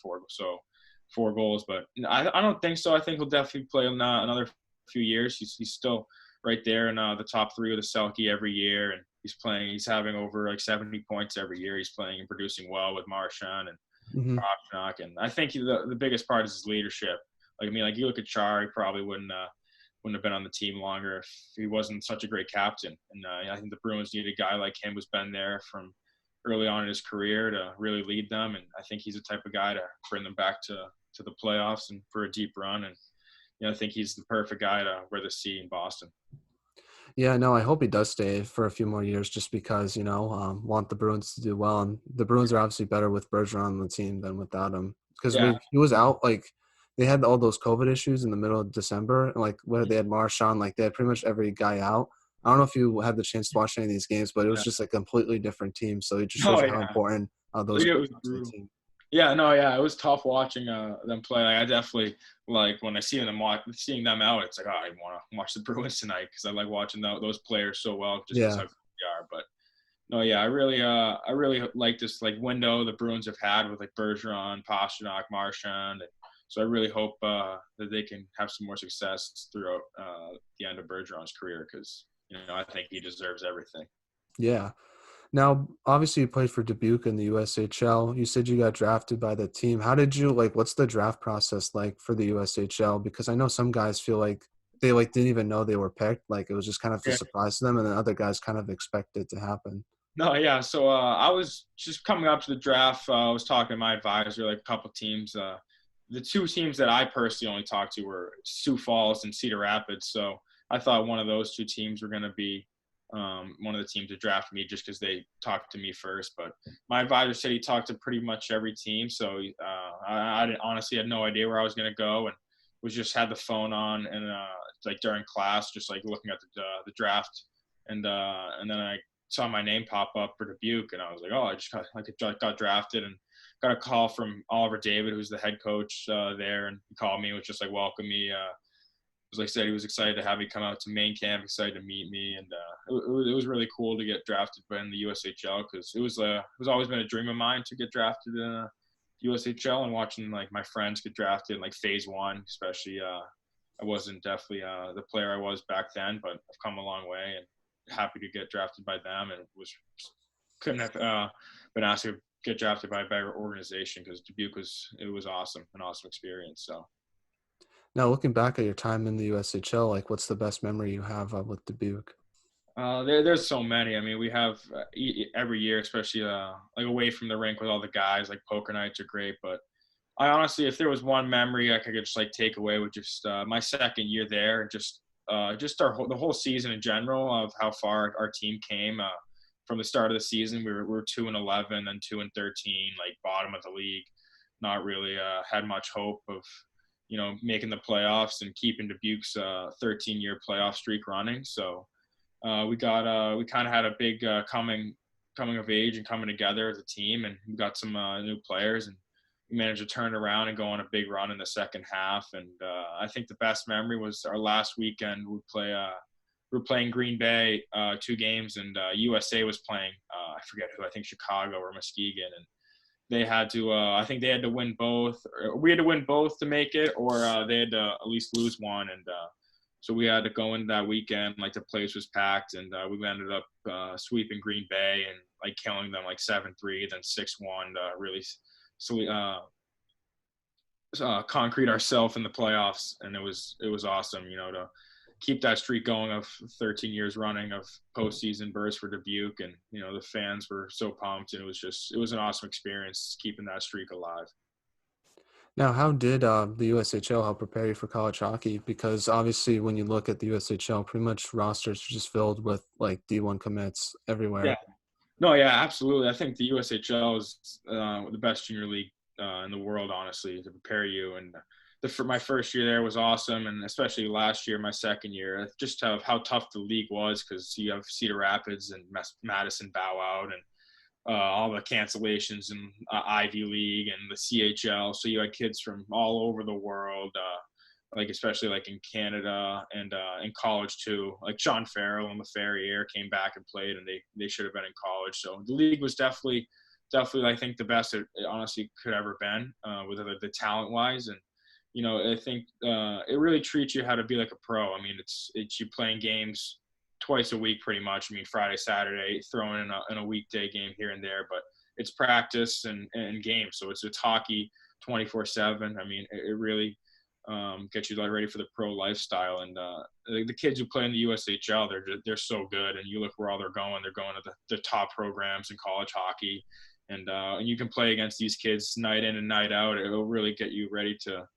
four goals. But I don't think so. I think he'll definitely play another few years. He's still right there in the top three of the Selke every year, and he's playing. He's having over like 70 points every year. He's playing and producing well with Marchand and Mm-hmm. Pastrnak. And I think the biggest part is his leadership. Like, I mean, like you look at Char, he probably wouldn't have been on the team longer if he wasn't such a great captain. And I think the Bruins need a guy like him who's been there from early on in his career to really lead them. And I think he's the type of guy to bring them back to the playoffs and for a deep run. And I think he's the perfect guy to wear the C in Boston. Yeah, no, I hope he does stay for a few more years just because, want the Bruins to do well. And the Bruins are obviously better with Bergeron on the team than without him. Because Yeah. when he was out, like, they had all those COVID issues in the middle of December. And, like, where they had Marchand, like, they had pretty much every guy out. I don't know if you had the chance to watch any of these games, but it was Yeah. just a completely different team. So it just Oh, shows you how yeah. important those It guys was are to the brutal. team. Yeah, no, yeah, it was tough watching them play. Like, I definitely like when I seeing them out. It's like, oh, I want to watch the Bruins tonight because I like watching those players so well just because Yeah. how good they are. But no, yeah, I really like this like window the Bruins have had with like Bergeron, Pastrnak, Marchand. So I really hope that they can have some more success throughout the end of Bergeron's career because I think he deserves everything. Yeah. Now, obviously, you played for Dubuque in the USHL. You said you got drafted by the team. How did you what's the draft process like for the USHL? Because I know some guys feel like they didn't even know they were picked. Like it was just kind of a Yeah. surprise to them, and then other guys kind of expect it to happen. No, yeah. So I was just coming up to the draft. I was talking to my advisor, like a couple teams. The two teams that I personally only talked to were Sioux Falls and Cedar Rapids. So I thought one of those two teams were going to be one of the teams to draft me just because they talked to me first. But my advisor said he talked to pretty much every team. So I honestly had no idea where I was going to go and was just had the phone on and like during class, just like looking at the draft. And then I saw my name pop up for Dubuque, and I was like, oh, I got drafted and got a call from Oliver David, who's the head coach there, and he called me and was just like welcome me. As I said, he was excited to have me come out to main camp, excited to meet me, and it was really cool to get drafted in the USHL because it was always been a dream of mine to get drafted in USHL, and watching like my friends get drafted in like phase one, especially. I wasn't definitely the player I was back then, but I've come a long way and happy to get drafted by them, and couldn't have been asked to get drafted by a better organization because Dubuque was awesome, an awesome experience. So Now, looking back at your time in the USHL, what's the best memory you have with Dubuque? there's so many. I mean, we have every year, especially like away from the rink with all the guys. Like poker nights are great, but I honestly, if there was one memory I could just like take away with just my second year there, just the whole season in general of how far our team came from the start of the season. We were 2-11, then 2-13, like bottom of the league. Not really had much hope of making the playoffs and keeping Dubuque's 13-year playoff streak running. So we kind of had a big coming of age and coming together as a team, and we got some new players and we managed to turn around and go on a big run in the second half. And I think the best memory was our last weekend. We were playing Green Bay 2 games, and USA was playing I forget who. I think Chicago or Muskegon, and they had to. I think they had to win both. Or we had to win both to make it, or they had to at least lose one. And so we had to go into that weekend like the place was packed, and we ended up sweeping Green Bay and like killing them like 7-3, then 6-1 to really concrete ourselves in the playoffs. And it was awesome, to keep that streak going of 13 years running of postseason berths for Dubuque. And, the fans were so pumped, and it was an awesome experience keeping that streak alive. Now, how did the USHL help prepare you for college hockey? Because obviously, when you look at the USHL, pretty much rosters are just filled with like D1 commits everywhere. Yeah. No, yeah, absolutely. I think the USHL is the best junior league in the world, honestly, to prepare you. And for my first year there was awesome, and especially last year, my second year, just how tough the league was, because you have Cedar Rapids and Madison bow out, and all the cancellations in Ivy League and the CHL. So you had kids from all over the world, like especially like in Canada and in college too. Like Sean Farrell and LaFerriere came back and played, and they should have been in college. So the league was definitely I think the best it honestly could ever been, with the talent wise. And I think it really treats you how to be like a pro. I mean, it's you playing games twice a week pretty much. I mean, Friday, Saturday, throwing in a weekday game here and there, but it's practice and games. So it's hockey 24/7. I mean, it really gets you ready for the pro lifestyle. And the kids who play in the USHL, they're so good. And you look where all they're going. They're going to the top programs in college hockey, and you can play against these kids night in and night out. It'll really get you ready to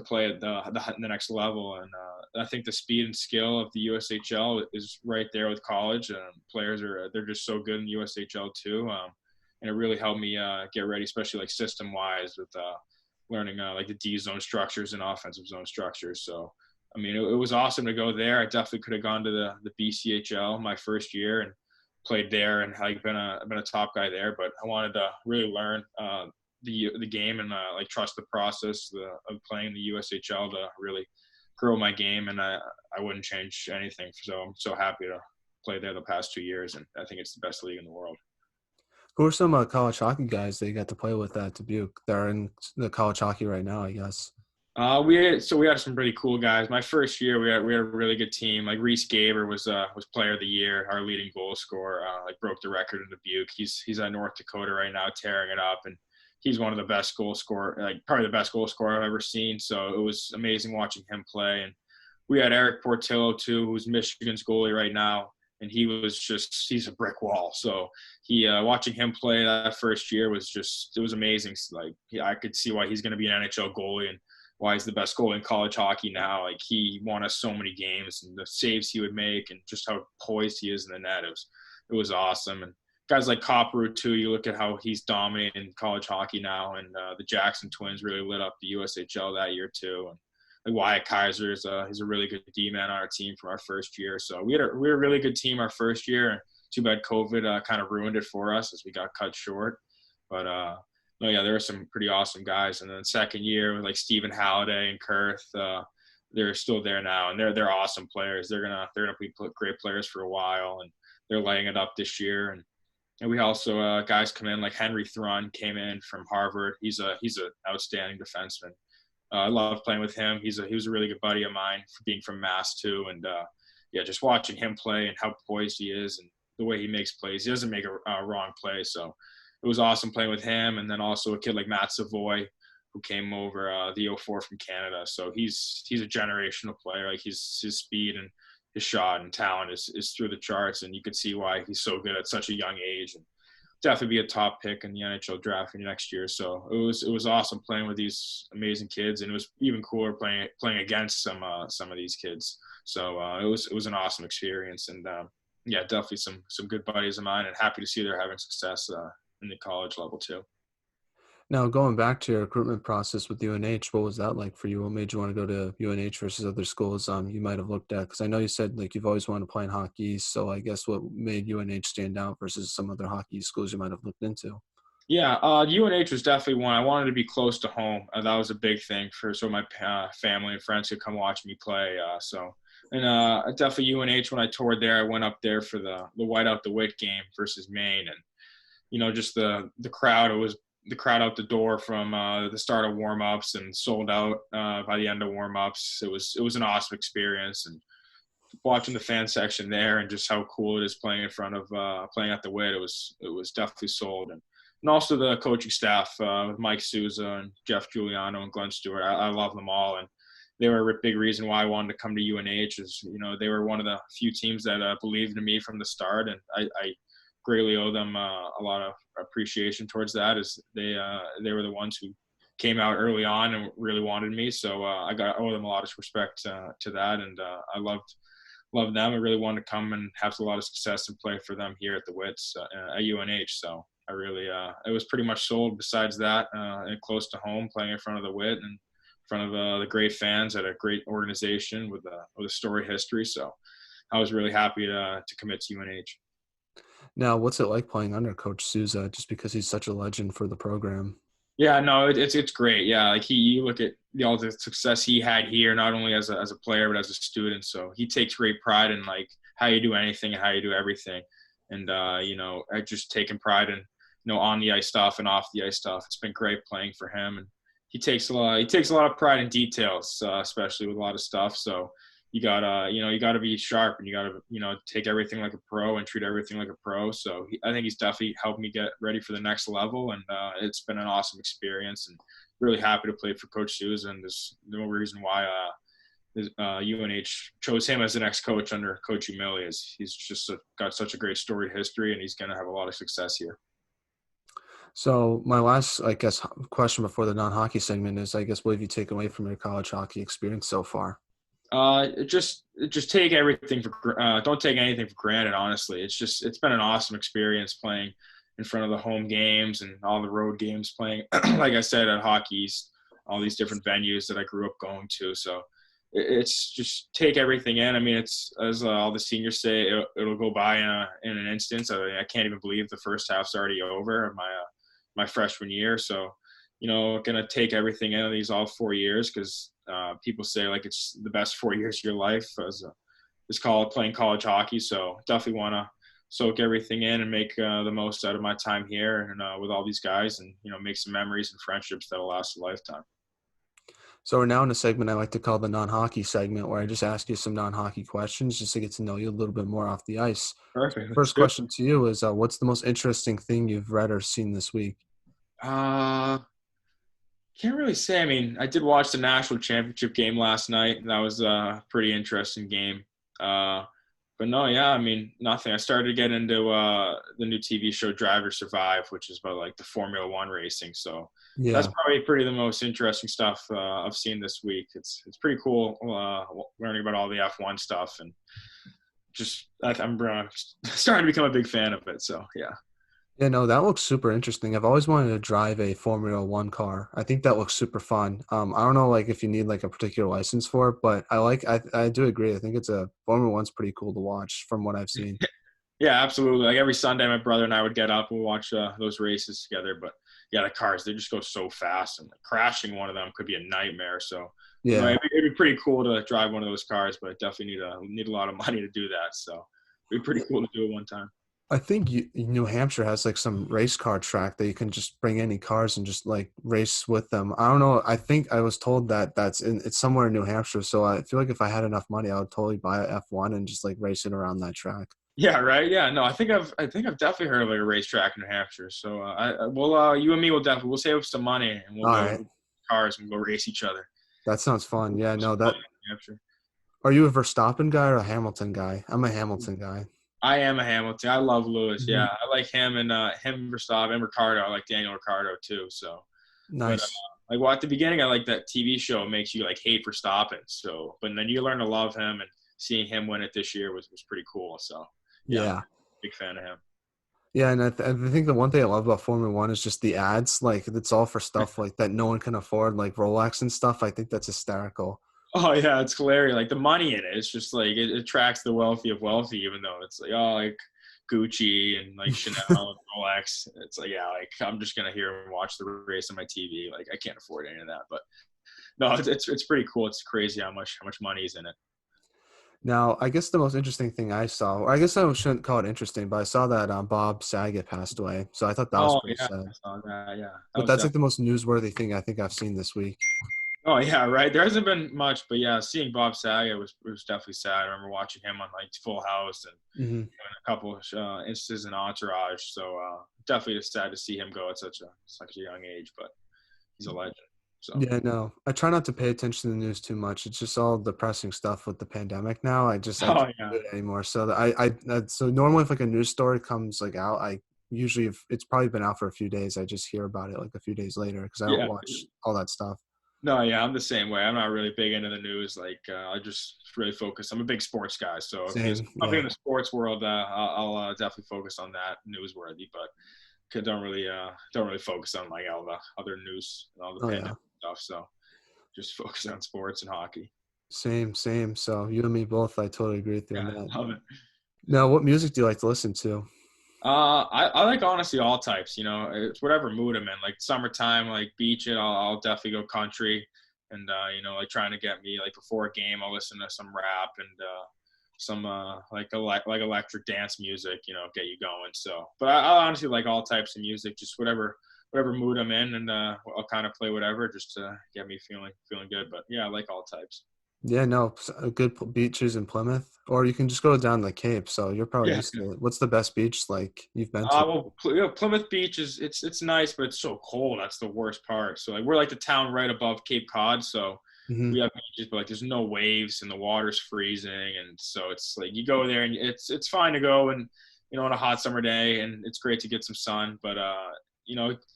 play at the next level. And I think the speed and skill of the USHL is right there with college. Players they're just so good in the USHL too. And it really helped me get ready, especially like system wise, with learning like the D zone structures and offensive zone structures. So, I mean, it was awesome to go there. I definitely could have gone to the BCHL my first year and played there, and like been a top guy there. But I wanted to really learn the game, and like trust the process of playing the USHL to really grow my game. And I wouldn't change anything. So I'm so happy to play there the past 2 years, and I think it's the best league in the world. Who are some college hockey guys that you got to play with at Dubuque that are in the college hockey right now, I guess? We had some pretty cool guys. My first year, we had a really good team. Like Reese Gaber was player of the year, our leading goal scorer. Like broke the record in Dubuque. He's at North Dakota right now, tearing it up, and he's one of the best goal scorer, like probably the best goal scorer I've ever seen. So it was amazing watching him play. And we had Eric Portillo too, who's Michigan's goalie right now, and he's a brick wall. So watching him play that first year it was amazing. Like I could see why he's going to be an NHL goalie, and why he's the best goalie in college hockey now. Like he won us so many games, and the saves he would make, and just how poised he is in the net. It was awesome. And guys like Copperwood too, you look at how he's dominating college hockey now, and the Jackson twins really lit up the USHL that year too. And like Wyatt Kaiser he's a really good D-man on our team from our first year. So we were a really good team our first year. Too bad COVID kind of ruined it for us as we got cut short. But no, yeah, there were some pretty awesome guys. And then second year, like Stephen Halliday and Kurth, they're still there now, and they're awesome players. They're gonna be great players for a while, and they're laying it up this year. And we also guys come in like Henry Thrawn came in from Harvard. He's an outstanding defenseman. I love playing with him. He was a really good buddy of mine, for being from Mass too. And yeah, just watching him play and how poised he is and the way he makes plays. He doesn't make a wrong play. So it was awesome playing with him. And then also a kid like Matt Savoy, who came over the 04 from Canada. So he's a generational player. Like his speed and his shot and talent is through the charts, and you could see why he's so good at such a young age, and definitely be a top pick in the NHL draft next year. So it was awesome playing with these amazing kids, and it was even cooler playing against some of these kids. So it was an awesome experience, and yeah, definitely some good buddies of mine, and happy to see they're having success in the college level too. Now, going back to your recruitment process with UNH, what was that like for you? What made you want to go to UNH versus other schools you might have looked at? Because I know you said like you've always wanted to play in hockey, so I guess what made UNH stand out versus some other hockey schools you might have looked into? Yeah, UNH was definitely one. I wanted to be close to home. That was a big thing so my family and friends could come watch me play. And definitely UNH, when I toured there, I went up there for the Whiteout the Wit game versus Maine, and just the crowd. It was the crowd out the door from the start of warm-ups, and sold out by the end of warm-ups. It was an awesome experience, and watching the fan section there and just how cool it is playing in front of playing at the Wit. It was definitely sold. And also the coaching staff with Mike Souza and Jeff Giuliano and Glenn Stewart. I love them all. And they were a big reason why I wanted to come to UNH. Is they were one of the few teams that believed in me from the start, and I greatly owe them a lot of appreciation towards that. As they were the ones who came out early on and really wanted me, so I owe them a lot of respect to that, and I loved them. I really wanted to come and have a lot of success and play for them here at the Wits at UNH. So I really it was pretty much sold. Besides that, and close to home, playing in front of the Wit and in front of the great fans at a great organization with a storied history. So I was really happy to commit to UNH. Now, what's it like playing under Coach Souza, just because he's such a legend for the program? Yeah, no, it's great. Yeah, like you look at all the success he had here, not only as a player but as a student. So he takes great pride in like how you do anything and how you do everything. And I just taken pride in on the ice stuff and off the ice stuff. It's been great playing for him, and he takes a lot of pride in details, especially with a lot of stuff. So you gotta be sharp, and you gotta take everything like a pro and treat everything like a pro. So I think he's definitely helped me get ready for the next level, and it's been an awesome experience, and really happy to play for Coach Souza. And there's no reason why UNH chose him as the next coach under Coach Humili. He's just got such a great storied history, and he's going to have a lot of success here. So my last, I guess, question before the non-hockey segment is, I guess, what have you taken away from your college hockey experience so far? Just take everything don't take anything for granted. Honestly, it's been an awesome experience playing in front of the home games and all the road games, playing like I said at Hockey East, all these different venues that I grew up going to. So it's just take everything in. I mean, it's as all the seniors say, it'll go by in an instant. I can't even believe the first half's already over my freshman year. So gonna take everything in of these all 4 years, because people say like it's the best 4 years of your life as playing college hockey. So definitely want to soak everything in and make the most out of my time here and with all these guys, and make some memories and friendships that'll last a lifetime. So we're now in a segment I like to call the non-hockey segment, where I just ask you some non-hockey questions just to get to know you a little bit more off the ice. Perfect. First question to you is, what's the most interesting thing you've read or seen this week? Can't really say. I mean, I did watch the national championship game last night, and that was a pretty interesting game. But no, yeah, I mean, nothing. I started to get into the new TV show Drive or Survive, which is about like the Formula One racing. So that's probably pretty the most interesting stuff I've seen this week. It's pretty cool learning about all the F1 stuff, and just I'm starting to become a big fan of it. So yeah. Yeah, no, that looks super interesting. I've always wanted to drive a Formula One car. I think that looks super fun. I don't know, like, if you need like a particular license for it, but I do agree. I think Formula One's pretty cool to watch from what I've seen. Yeah, absolutely. Like every Sunday, my brother and I would get up and watch those races together. But yeah, the cars, they just go so fast, and crashing one of them could be a nightmare. So yeah, it'd be pretty cool to drive one of those cars, but I definitely need a lot of money to do that. So it'd be pretty cool to do it one time. I think New Hampshire has like some race car track that you can just bring any cars and just like race with them. I don't know. I think I was told that it's somewhere in New Hampshire. So I feel like if I had enough money, I would totally buy a F1 and just like race it around that track. Yeah, right. Yeah, no, I think I've definitely heard of like a racetrack in New Hampshire. So you and me we'll save up some money, and we'll All go right. cars and go race each other. That sounds fun. Yeah, no, that. New Hampshire. Are you a Verstappen guy or a Hamilton guy? I'm a Hamilton guy. I am a Hamilton. I love Lewis. Mm-hmm. Yeah, I like him and Verstappen and Ricardo. I like Daniel Ricardo too. So Nice. But at the beginning, I like that TV show makes you like hate Verstappen. So, but then you learn to love him, and seeing him win it this year was pretty cool. So Yeah. big fan of him. Yeah, and I think the one thing I love about Formula One is just the ads. Like, it's all for stuff like that no one can afford, like Rolex and stuff. I think that's hysterical. Oh yeah, it's hilarious. Like the money in it, it's just like it attracts the wealthy of wealthy, even though it's like Gucci and like Chanel and Rolex. It's like, yeah, like I'm just gonna hear and watch the race on my TV. Like I can't afford any of that, but no, it's pretty cool. It's crazy how much money is in it. Now, I guess the most interesting thing I saw, or I guess I shouldn't call it interesting, but I saw that Bob Saget passed away. So I thought that was pretty Yeah, sad. I saw that. Yeah, But that's like the most newsworthy thing I think I've seen this week. Oh yeah, right. There hasn't been much, but yeah, seeing Bob Saget was definitely sad. I remember watching him on like Full House and Mm-hmm. a couple of instances in Entourage. So definitely just sad to see him go at such a young age, but he's a legend. So. Yeah, no, I try not to pay attention to the news too much. It's just all depressing stuff with the pandemic now. I Oh can't do yeah, it anymore. So so normally if like a news story comes like out, I usually if it's probably been out for a few days, I just hear about it like a few days later because I don't yeah. watch all that stuff. No, yeah, I'm the same way. I'm not really big into the news. Like, I just really focus. I'm a big sports guy, so if there's Same, something yeah. in the sports world, I'll definitely focus on that newsworthy. But don't really focus on like all the other news and all the Oh yeah. pandemic stuff. So just focus on sports and hockey. Same, same. So you and me both. I totally agree with you on Yeah, that. love it. Now, what music do you like to listen to? I like honestly all types. You know, it's whatever mood I'm in. Like summertime, like beach it. I'll definitely go country, and like trying to get me like before a game, I'll listen to some rap and some like electric dance music. You know, get you going. So, but I honestly like all types of music. Just whatever mood I'm in, and I'll kind of play whatever just to get me feeling good. But yeah, I like all types. Yeah, no, good beaches in Plymouth, or you can just go down the Cape. So you're probably Yeah. used to it. What's the best beach like you've been to? Plymouth Beach is it's nice, but it's so cold. That's the worst part. So like we're like the town right above Cape Cod, so Hmm. we have beaches, but like there's no waves and the water's freezing, and so it's like you go there and it's fine to go and on a hot summer day, and it's great to get some sun. But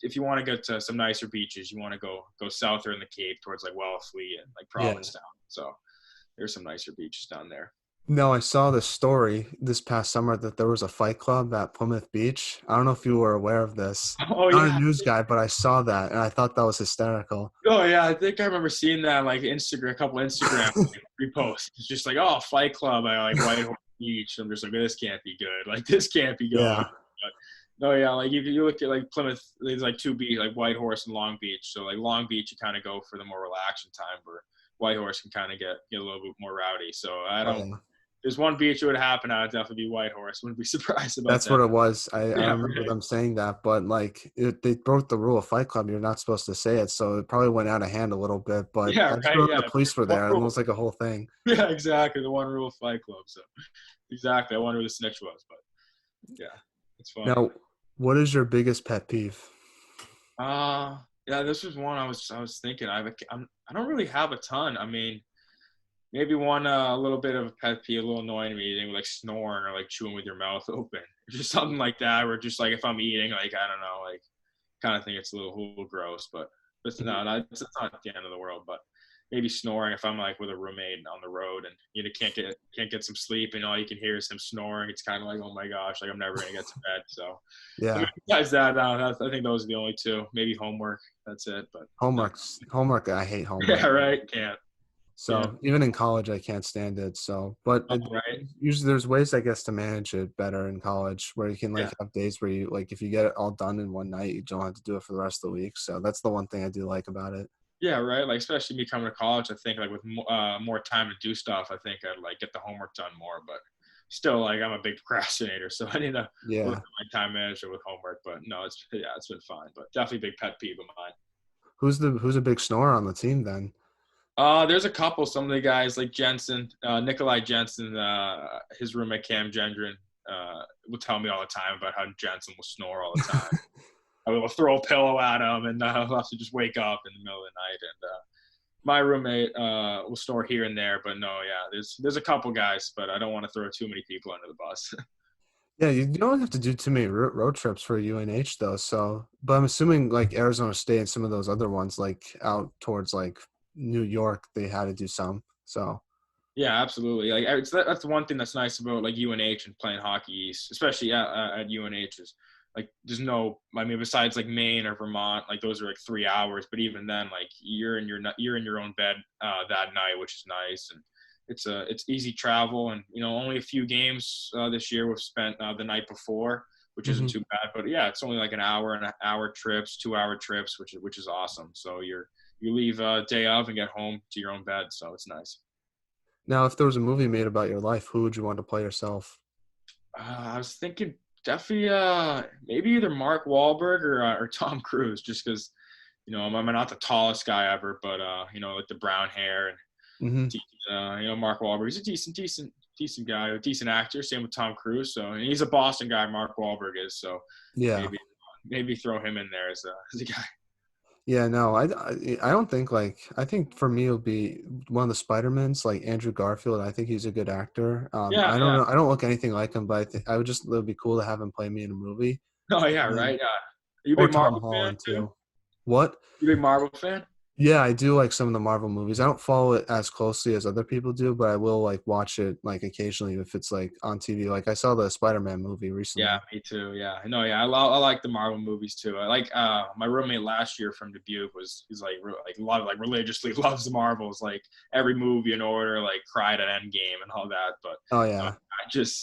if you want to get to some nicer beaches, you want to go south or in the Cape towards like Wellfleet and like Yeah. Provincetown. So there's some nicer beaches down there. No, I saw this story this past summer that there was a fight club at Plymouth Beach. I don't know if you were aware of this. Oh Not a yeah, news guy, but I saw that and I thought that was hysterical. Oh yeah, I think I remember seeing that like Instagram, a couple Instagram reposts. It's just like, oh, Fight Club, I like White Horse Beach. I'm just like, this can't be good. Like this can't be going. Yeah. But, no, yeah, like you look at like Plymouth, there's like two beach, like White Horse and Long Beach. So like Long Beach, you kind of go for the more relaxing time, where White Horse can kind of get a little bit more rowdy. So I Oh don't. yeah. There's one beach it would happen. I'd definitely be White Horse. Wouldn't be surprised about That's that. what it was. I Yeah, remember right. them saying that, but like they broke the rule of Fight Club. You're not supposed to say it, so it probably went out of hand a little bit. But Yeah, I just right. remember Yeah, the police were one there, and it rule. was like a whole thing. Yeah, exactly. The one rule of Fight Club. So exactly. I wonder who the snitch was, but yeah, it's funny. Now, what is your biggest pet peeve? Yeah, this was one I was thinking. I don't really have a ton. I mean, maybe one a little bit of a pet peeve, a little annoying to me, like snoring or like chewing with your mouth open, just something like that. Where just like if I'm eating, like I don't know, like kind of think it's a little gross, but it's Mhm. it's not the end of the world. But maybe snoring if I'm like with a roommate on the road and can't get some sleep and all you can hear is him snoring. It's kind of like, oh my gosh, like I'm never gonna get to bed. So I mean, Yeah, besides that, I think those are the only two. Maybe homework. That's it. But no. homework. I hate homework. Yeah, right. Can't. So even in college, I can't stand it. So, but Oh, right. usually there's ways, I guess, to manage it better in college, where you can Yeah. like have days where you like if you get it all done in one night, you don't have to do it for the rest of the week. So that's the one thing I do like about it. Yeah, right. Like especially me coming to college, I think like with more time to do stuff, I think I'd like get the homework done more. But still, like I'm a big procrastinator, so I need to work Yeah. on my time management with homework. But no, it's been fine. But definitely big pet peeve of mine. Who's a big snorer on the team then? There's a couple. Some of the guys like Jensen, Nikolai Jensen, his roommate Cam Gendron, will tell me all the time about how Jensen will snore all the time. I will throw a pillow at him, and he'll have to just wake up in the middle of the night. And my roommate will snore here and there, but no, yeah, there's a couple guys, but I don't want to throw too many people under the bus. Yeah, you don't have to do too many road trips for UNH though. So, but I'm assuming like Arizona State and some of those other ones, like out towards like New York, they had to do some. So, Yeah, absolutely. Like that's the one thing that's nice about like UNH and playing hockey East, especially at UNH is like there's no. I mean, besides like Maine or Vermont, like those are like 3 hours. But even then, like you're in your own bed that night, which is nice, and it's easy travel. And only a few games this year we've spent the night before, which isn't mhm. too bad. But yeah, it's only like an hour and an hour trips, 2 hour trips, which is awesome. So you leave day of and get home to your own bed, so it's nice. Now, if there was a movie made about your life, who would you want to play yourself? I was thinking definitely maybe either Mark Wahlberg or Tom Cruise, just because I'm not the tallest guy ever, but like the brown hair and Hmm. Mark Wahlberg, he's a decent guy, a decent actor. Same with Tom Cruise. So and he's a Boston guy. Mark Wahlberg is so Yeah. maybe maybe throw him in there as a guy. Yeah, no, I don't think like I think for me it'll be one of the Spider-Mans, like Andrew Garfield. I think he's a good actor. Yeah, I don't yeah. know, I don't look anything like him, but I would just it would be cool to have him play me in a movie. Oh yeah, And then, right. You a or big Tom Marvel fan Holland too? too. What? You a big Marvel fan? Yeah, I do like some of the Marvel movies. I don't follow it as closely as other people do, but I will like watch it like occasionally if it's like on TV. Like I saw the Spider-Man movie Yeah, recently. me too. Yeah, no, yeah, I like the Marvel movies too. I like my roommate last year from Dubuque he's like like religiously loves the Marvels, like every movie in order, like cried at Endgame and all that. But Oh no, yeah.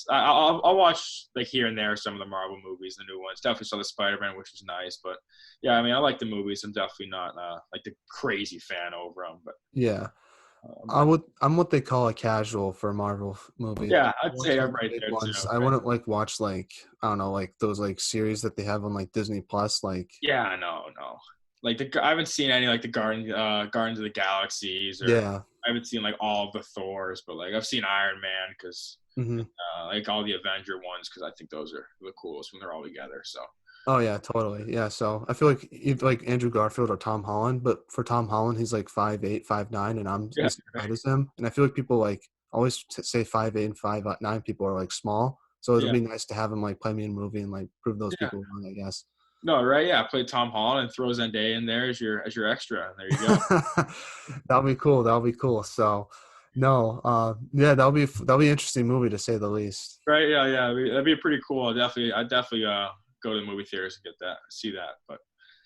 I'll watch like here and there some of the Marvel movies, the new ones. Definitely saw the Spider-Man, which was nice. But yeah, I mean, I like the movies. I'm definitely not like the crazy fan over them, Yeah. but I'm what they call a casual for Marvel movies. yeah, I I'd watch say like I'm the right big there ones. too. I Right? wouldn't like watch like I don't know like those like series that they have on like Disney Plus. Like Yeah, no. Like I haven't seen any like the Gardens of the Galaxies, or yeah. I haven't seen like all of the Thors, but like I've seen Iron Man because Hmm. like all the Avenger ones because I think those are the coolest when they're all together. So Oh yeah, totally. Yeah. So I feel like either like Andrew Garfield or Tom Holland, but for Tom Holland, he's like 5'8", 5'9", and I'm yeah, the same height as him. And I feel like people like always say 5'8" and 5'9" people are like small. So it'll yeah, be nice to have him like play me in a movie and like prove those yeah. people wrong, I guess. No, right? Yeah, play Tom Holland and throw Zendaya in there as your extra. And there you go. That'll be cool. That'll be cool. So, no, yeah, that'll be an interesting movie to say the least. Right? Yeah, yeah. That'd be pretty cool. I definitely go to the movie theaters and see that. But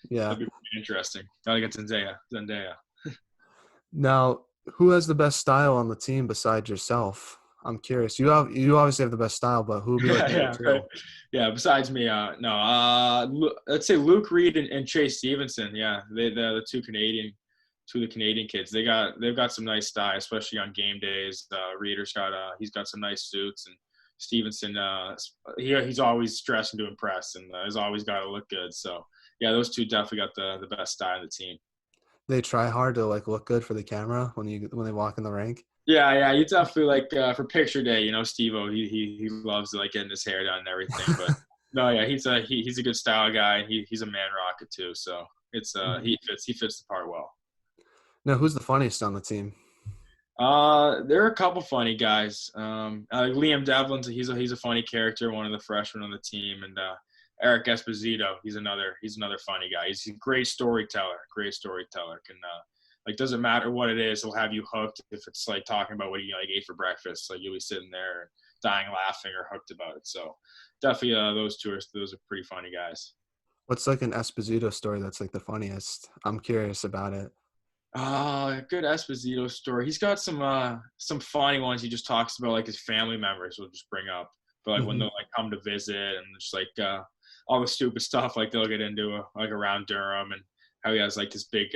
Yeah. that'd be pretty interesting. Gotta get Zendaya. Now, who has the best style on the team besides yourself? I'm curious. You obviously have the best style, but who would be like Yeah, number yeah, right. two? Yeah, besides me, no. Let's say Luke Reed and Chase Stevenson. Yeah, the two of the Canadian kids. They've got some nice style, especially on game days. Reeder's got he's got some nice suits, and Stevenson he's always dressing to impress, and has always got to look good. So yeah, those two definitely got the best style of the team. They try hard to like look good for the camera when they walk in the rink. Yeah, yeah, you definitely like for picture day. You know, Steve-O, he loves like getting his hair done and everything. But no, yeah, he's a good style guy. He's a man rocket too. So it's Mhm. he fits the part well. Now, who's the funniest on the team? There are a couple funny guys. Liam Devlin's he's a funny character, one of the freshmen on the team, and Eric Esposito, he's another funny guy. He's a great storyteller. Great storyteller. Can like doesn't matter what it is, he'll have you hooked. If it's like talking about what he like ate for breakfast, like you'll be sitting there dying laughing or hooked about it. So definitely those are pretty funny guys. What's like an Esposito story that's like the funniest? I'm curious about it. Good Esposito story. He's got some funny ones. He just talks about like his family members will just bring up, but like when Hmm. they'll like come to visit and just like all the stupid stuff like they'll get into like around Durham and how he has like his big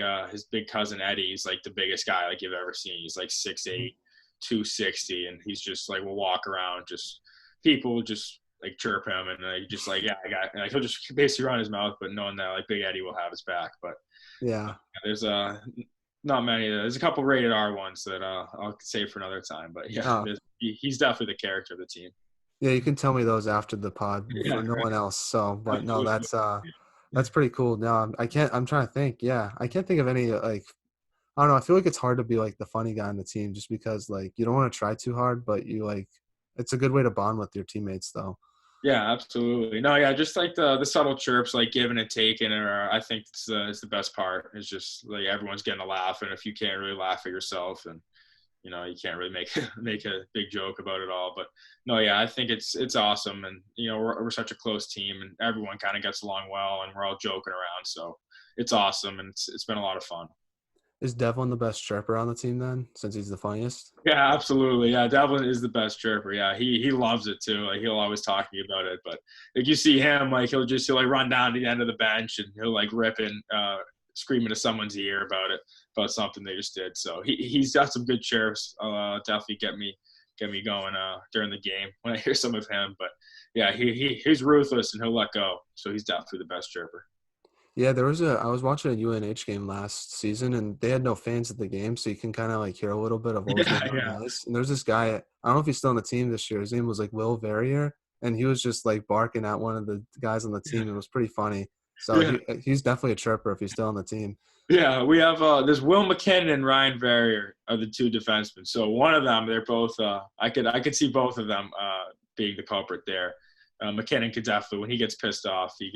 cousin Eddie. He's like the biggest guy like you've ever seen. He's like 6'8", 260, and he's just like will walk around just people will just like chirp him and like just like yeah I got like he'll just basically run his mouth, but knowing that like Big Eddie will have his back, but. Yeah. There's not many. There's a couple rated R ones that I'll save for another time. But yeah, Oh, he's definitely the character of the team. yeah. You can tell me those after the pod Yeah, for no one else. So, but no, absolutely. that's pretty cool. No, I can't. I'm trying to think. Yeah, I can't think of any like. I don't know. I feel like it's hard to be like the funny guy on the team just because like you don't want to try too hard, but you like it's a good way to bond with your teammates though. Yeah, absolutely. No, yeah, just like the subtle chirps, like giving and taking, or I think it's the best part. It's just like everyone's getting a laugh, and if you can't really laugh at yourself, and you know you can't really make make a big joke about it all. But no, yeah, I think it's awesome, and you know we're such a close team, and everyone kind of gets along well, and we're all joking around, so it's awesome, and it's been a lot of fun. Is Devlin the best chirper on the team then, since he's the funniest? Yeah, absolutely. Yeah, Devlin is the best chirper. Yeah, he loves it too. Like he'll always talk to you about it. But like you see him, like he'll like run down to the end of the bench and he'll like rip and scream into someone's ear about something they just did. So he's got some good chirps. Definitely get me going during the game when I hear some of him. But yeah, he's ruthless and he'll let go. So he's definitely the best chirper. Yeah, I was watching a UNH game last season and they had no fans at the game, so you can kind of like hear a little bit of what was Yeah, going on yeah. in the ice. And there's this guy, I don't know if he's still on the team this year. His name was like Will Verrier, and he was just like barking at one of the guys on the team. It was pretty funny. So he's definitely a chirper if he's still on the team. Yeah, we have there's Will McKinnon and Ryan Verrier are the two defensemen. So one of them, they're both. I could see both of them being the culprit there. McKinnon could definitely, when he gets pissed off, he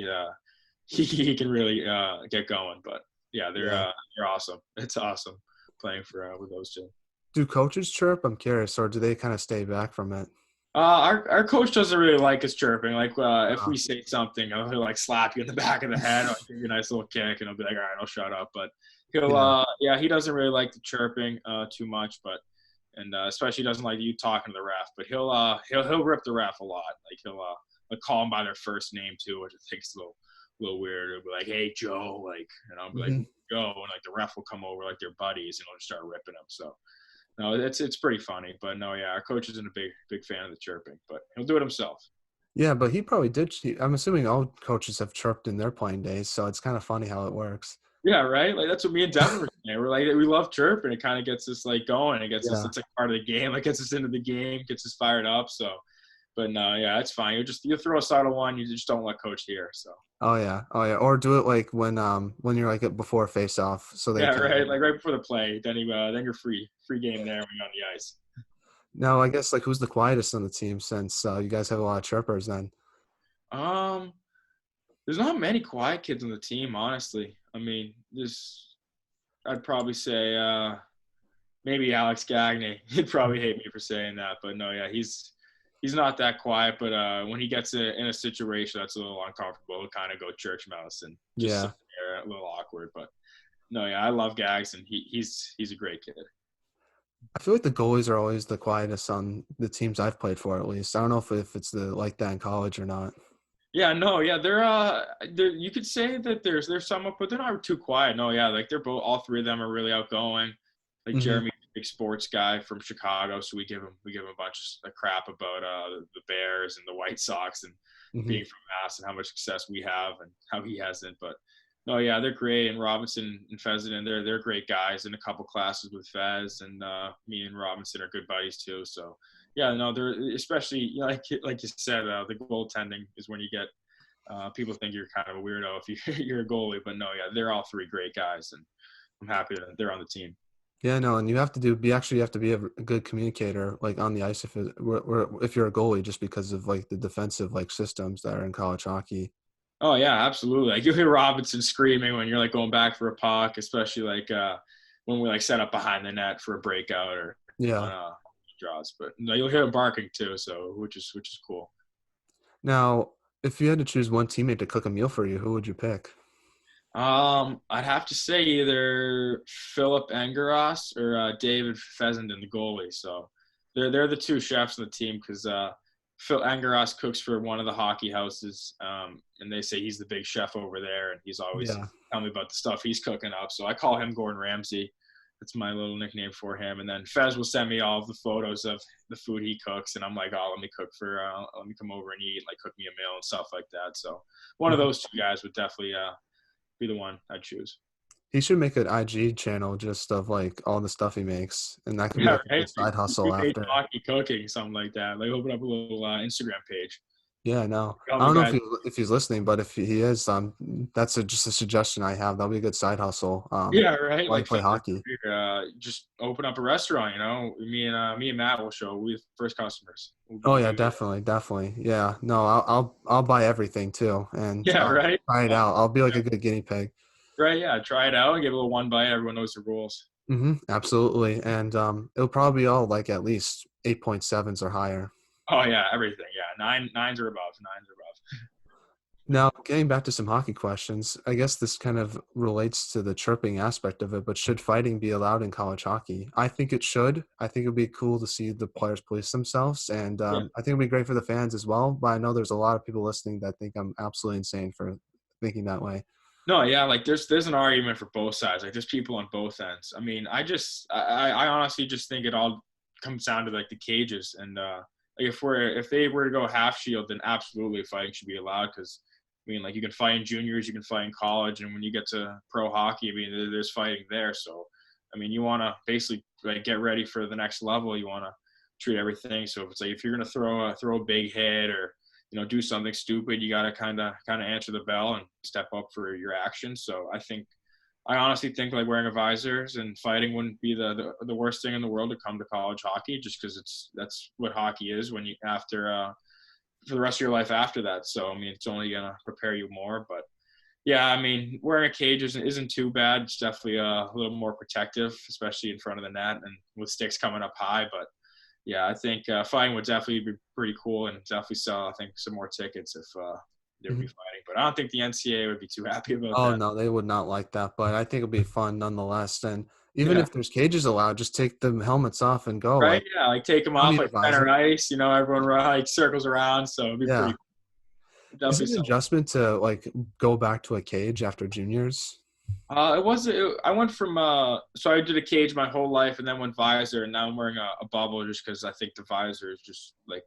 can really get going. But yeah, they're awesome. It's awesome playing for with those two. Do coaches chirp? I'm curious, or do they kind of stay back from it? Our coach doesn't really like us chirping. Like if Oh, we say something, he'll like slap you in the back of the head, or give you a nice little kick, and he'll be like, "All right, I'll shut up." But yeah. he doesn't really like the chirping too much, but especially doesn't like you talking to the ref. But he'll rip the ref a lot. Like he'll call them by their first name too, which I think is a little weird. He'll be like, "Hey Joe," like, and I'll be like, Hmm. "Joe," and like the ref will come over like they're buddies, and he'll just start ripping them. So. No, it's pretty funny, but no, yeah, our coach isn't a big fan of the chirping, but he'll do it himself. Yeah, but he probably did. I'm assuming all coaches have chirped in their playing days, so it's kind of funny how it works. Yeah, right. Like that's what me and Devon were saying. We're like, we love chirping. It kind of gets us like going. It gets us. Yeah. It's like part of the game. It gets us into the game. Gets us fired up. So, but no, yeah, it's fine. You throw us out of one. You just don't let coach hear. So. Oh yeah. Oh yeah. Or do it like when you're like before face off, so they Yeah, kind right. of. Like right before the play, then you're free game there when you're on the ice. Now I guess like who's the quietest on the team since you guys have a lot of chirpers then. Um, there's not many quiet kids on the team, honestly. I mean, I'd probably say maybe Alex Gagne. He'd probably hate me for saying that, but no, yeah, he's not that quiet. But when he gets in a situation that's a little uncomfortable, he'll kind of go church mouse and just sit Yeah. there, a little awkward. But no, yeah, I love Gags, and he's a great kid. I feel like the goalies are always the quietest on the teams I've played for, at least. I don't know if it's like that in college or not. Yeah, no, yeah, they're you could say that there's some, but they're not too quiet. No, yeah, like they're both, all three of them are really outgoing. Like Hmm. Jeremy, big sports guy from Chicago, so we give him a bunch of crap about the Bears and the White Sox and Hmm. being from Mass and how much success we have and how he hasn't. But no, yeah, they're great. And Robinson and Fezenden, they're great guys. In a couple classes with Fez, and me and Robinson are good buddies too. So yeah, no, they're especially, like you said, the goaltending is when you get people think you're kind of a weirdo if you're a goalie, but no, yeah, they're all three great guys, and I'm happy that they're on the team. Yeah, no, and you have to you have to be a good communicator, like on the ice if you're a goalie, just because of like the defensive like systems that are in college hockey. Oh yeah, absolutely. Like you hear Robinson screaming when you're like going back for a puck, especially like when we like set up behind the net for a breakout or on Yeah. draws. But no, you'll hear him barking too, so which is cool. Now, if you had to choose one teammate to cook a meal for you, who would you pick? I'd have to say either Philip Engeros or David Fessenden, the goalie. So they're the two chefs on the team because Phil Engeros cooks for one of the hockey houses, and they say he's the big chef over there, and he's always Yeah. telling me about the stuff he's cooking up. So I call him Gordon Ramsay. That's my little nickname for him. And then Fez will send me all of the photos of the food he cooks, and I'm like, oh, let me come over and eat, like cook me a meal and stuff like that. So one of Mhm. those two guys would definitely be the one I'd choose. He should make an IG channel just of like all the stuff he makes, and that could be Yeah, like a right. good side hustle Food made after. hockey cooking, something like that. Like open up a little Instagram page. Yeah, no, All I the don't know guys. if he's listening, but if he is, that's just a suggestion I have. That'll be a good side hustle. Yeah, right. While you Like play hockey. just open up a restaurant. Me and Matt will show. We the first customers. Oh yeah, definitely, definitely. Yeah, no, I'll buy everything too, and Yeah, right. try it out. I'll be like a good guinea pig. Right. Yeah. Try it out and give it a one bite. Everyone knows the rules. Absolutely, and it'll probably be all like at least 8.7s or higher. Oh yeah, everything. Yeah, nines or above. Nines or above. Now, getting back to some hockey questions, I guess this kind of relates to the chirping aspect of it, but should fighting be allowed in college hockey? I think it should. I think it would be cool to see the players police themselves, and Yeah. I think it would be great for the fans as well. But I know there's a lot of people listening that think I'm absolutely insane for thinking that way. No, yeah, like there's an argument for both sides. Like there's people on both ends. I mean, I honestly just think it all comes down to like the cages and like if they were to go half shield, then absolutely fighting should be allowed because I mean like you can fight in juniors, you can fight in college, and when you get to pro hockey, I mean there's fighting there. So I mean you want to basically like get ready for the next level. You want to treat everything. So if it's like if you're gonna throw a big hit or do something stupid, you got to kind of answer the bell and step up for your actions. So I honestly think like wearing a visors and fighting wouldn't be the worst thing in the world to come to college hockey, just because that's what hockey is when you for the rest of your life after that. So I mean, it's only gonna prepare you more. But yeah, I mean, wearing a cage isn't too bad. It's definitely a little more protective, especially in front of the net and with sticks coming up high. But yeah, I think fighting would definitely be pretty cool and definitely sell, I think, some more tickets if they would be Mhm. fighting. But I don't think the NCAA would be too happy about Oh that. no, they would not like that, but I think it'll be fun nonetheless. And even Yeah. if there's cages allowed, just take the helmets off and go. Right? Like, Yeah, like take them you don't off need like a center visor. ice. Everyone like circles around, so it'd be Yeah. pretty Is definitely it an something. adjustment to like go back to a cage after juniors? It was. I went from so I did a cage my whole life, and then went visor, and now I'm wearing a bubble just because I think the visor is just like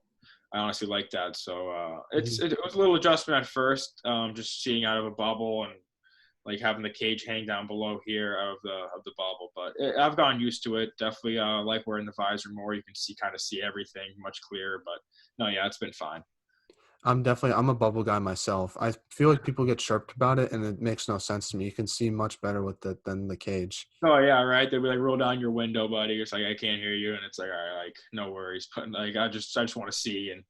I honestly like that. So Mhm. it was a little adjustment at first, just seeing out of a bubble and like having the cage hang down below here of the bubble. But I've gotten used to it. Definitely like wearing the visor more. You can kind of see everything much clearer. But no, yeah, it's been fine. I'm a bubble guy myself. I feel like people get chirped about it and it makes no sense to me. You can see much better with it than the cage. Oh yeah, right. They'd be like, roll down your window, buddy. It's like I can't hear you, and it's like, all right, like no worries. But like I just want to see, and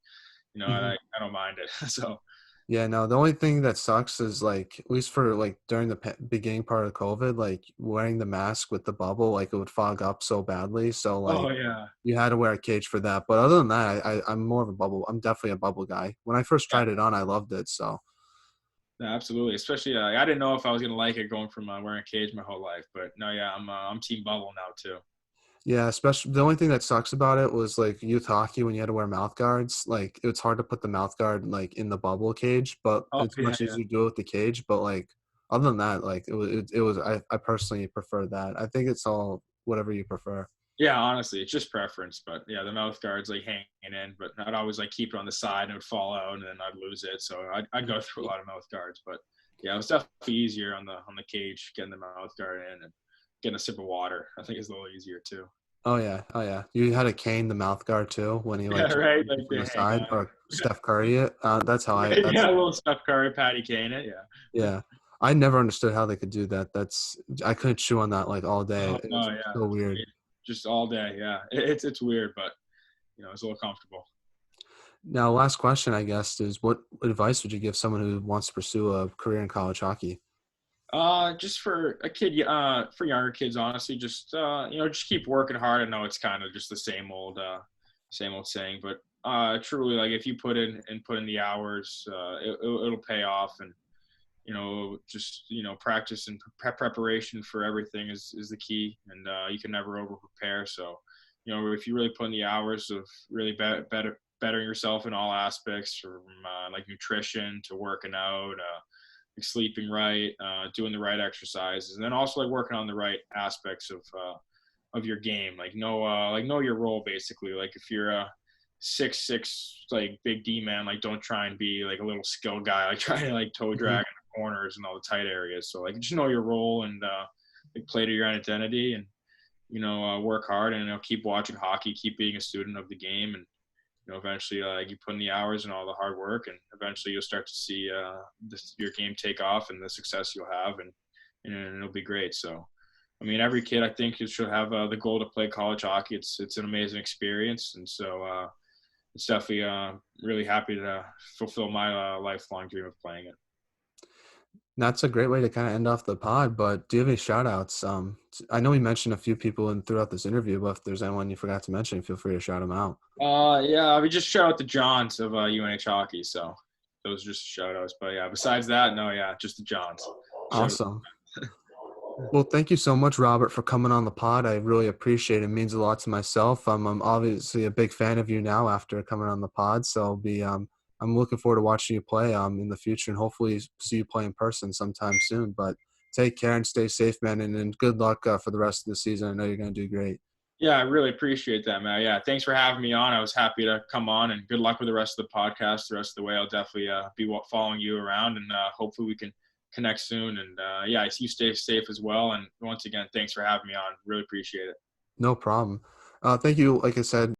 Mhm. I don't mind it. So Yeah, no, the only thing that sucks is like, at least for like during the beginning part of COVID, like wearing the mask with the bubble, like it would fog up so badly. So like oh yeah, you had to wear a cage for that. But other than that, I'm more of a bubble. I'm definitely a bubble guy. When I first yeah, tried it on, I loved it. So yeah, absolutely. Especially I didn't know if I was gonna like it going from wearing a cage my whole life, but no, yeah, I'm team bubble now too. yeah, especially the only thing that sucks about it was like youth hockey when you had to wear mouth guards. Like it's hard to put the mouth guard like in the bubble cage, but Oh it's yeah, much yeah, easier to do it with the cage. But like other than that, like it was I personally prefer that. I think it's all whatever you prefer. yeah. Honestly, it's just preference, but yeah, the mouth guards like hanging in, but I'd always like keep it on the side and it would fall out, and then I'd lose it. So I'd go through a lot of mouth guards, but yeah, it was definitely easier on the cage getting the mouth guard in and getting a sip of water. I think it's a little easier too. Oh yeah, oh yeah. You had to cane the mouth guard too when he like Yeah, tried to right. beat Like you from they the hang side on. or Steph Curry it. That's how I. Yeah, That's a little Steph Curry, Patty Kane it. Yeah. yeah. I never understood how they could do that. I couldn't chew on that like all day. Oh It no, was yeah. so weird. Just all day. Yeah, it's weird, but it's a little comfortable. Now, last question, I guess, is what advice would you give someone who wants to pursue a career in college hockey? Just for a kid, for younger kids, honestly, just just keep working hard. I know it's kind of just the same old saying, but truly, like if you put in the hours, it'll pay off, and just practice and preparation for everything is the key, and you can never over prepare. So, if you really put in the hours of really bettering yourself in all aspects, from like nutrition to working out. Like sleeping right, doing the right exercises, and then also like working on the right aspects of your game. Like know your role basically. Like if you're a 6'6" like big D man, like don't try and be like a little skill guy, like try to like toe drag Mhm. in the corners and all the tight areas. So like just know your role and like play to your identity and work hard and keep watching hockey, keep being a student of the game, and eventually you put in the hours and all the hard work, and eventually you'll start to see your game take off and the success you'll have, and it'll be great. So, I mean, every kid I think should have the goal to play college hockey. It's an amazing experience, and so it's definitely really happy to fulfill my lifelong dream of playing it. That's a great way to kind of end off the pod, but do you have any shout outs? I know we mentioned a few people throughout this interview, but if there's anyone you forgot to mention, feel free to shout them out. Yeah, we just shout out the Johns of UNH hockey. So those are just shout outs. But yeah, besides that, no, yeah, just the Johns. Shout out. Awesome. Well, thank you so much, Robert, for coming on the pod. I really appreciate it. It means a lot to myself. I'm obviously a big fan of you now after coming on the pod. So I'm looking forward to watching you play in the future and hopefully see you play in person sometime soon. But take care and stay safe, man. And good luck for the rest of the season. I know you're going to do great. Yeah, I really appreciate that, man. Yeah, thanks for having me on. I was happy to come on, and good luck with the rest of the podcast. The rest of the way, I'll definitely be following you around, and hopefully we can connect soon. And yeah, you stay safe as well. And once again, thanks for having me on. Really appreciate it. No problem. Thank you. Like I said,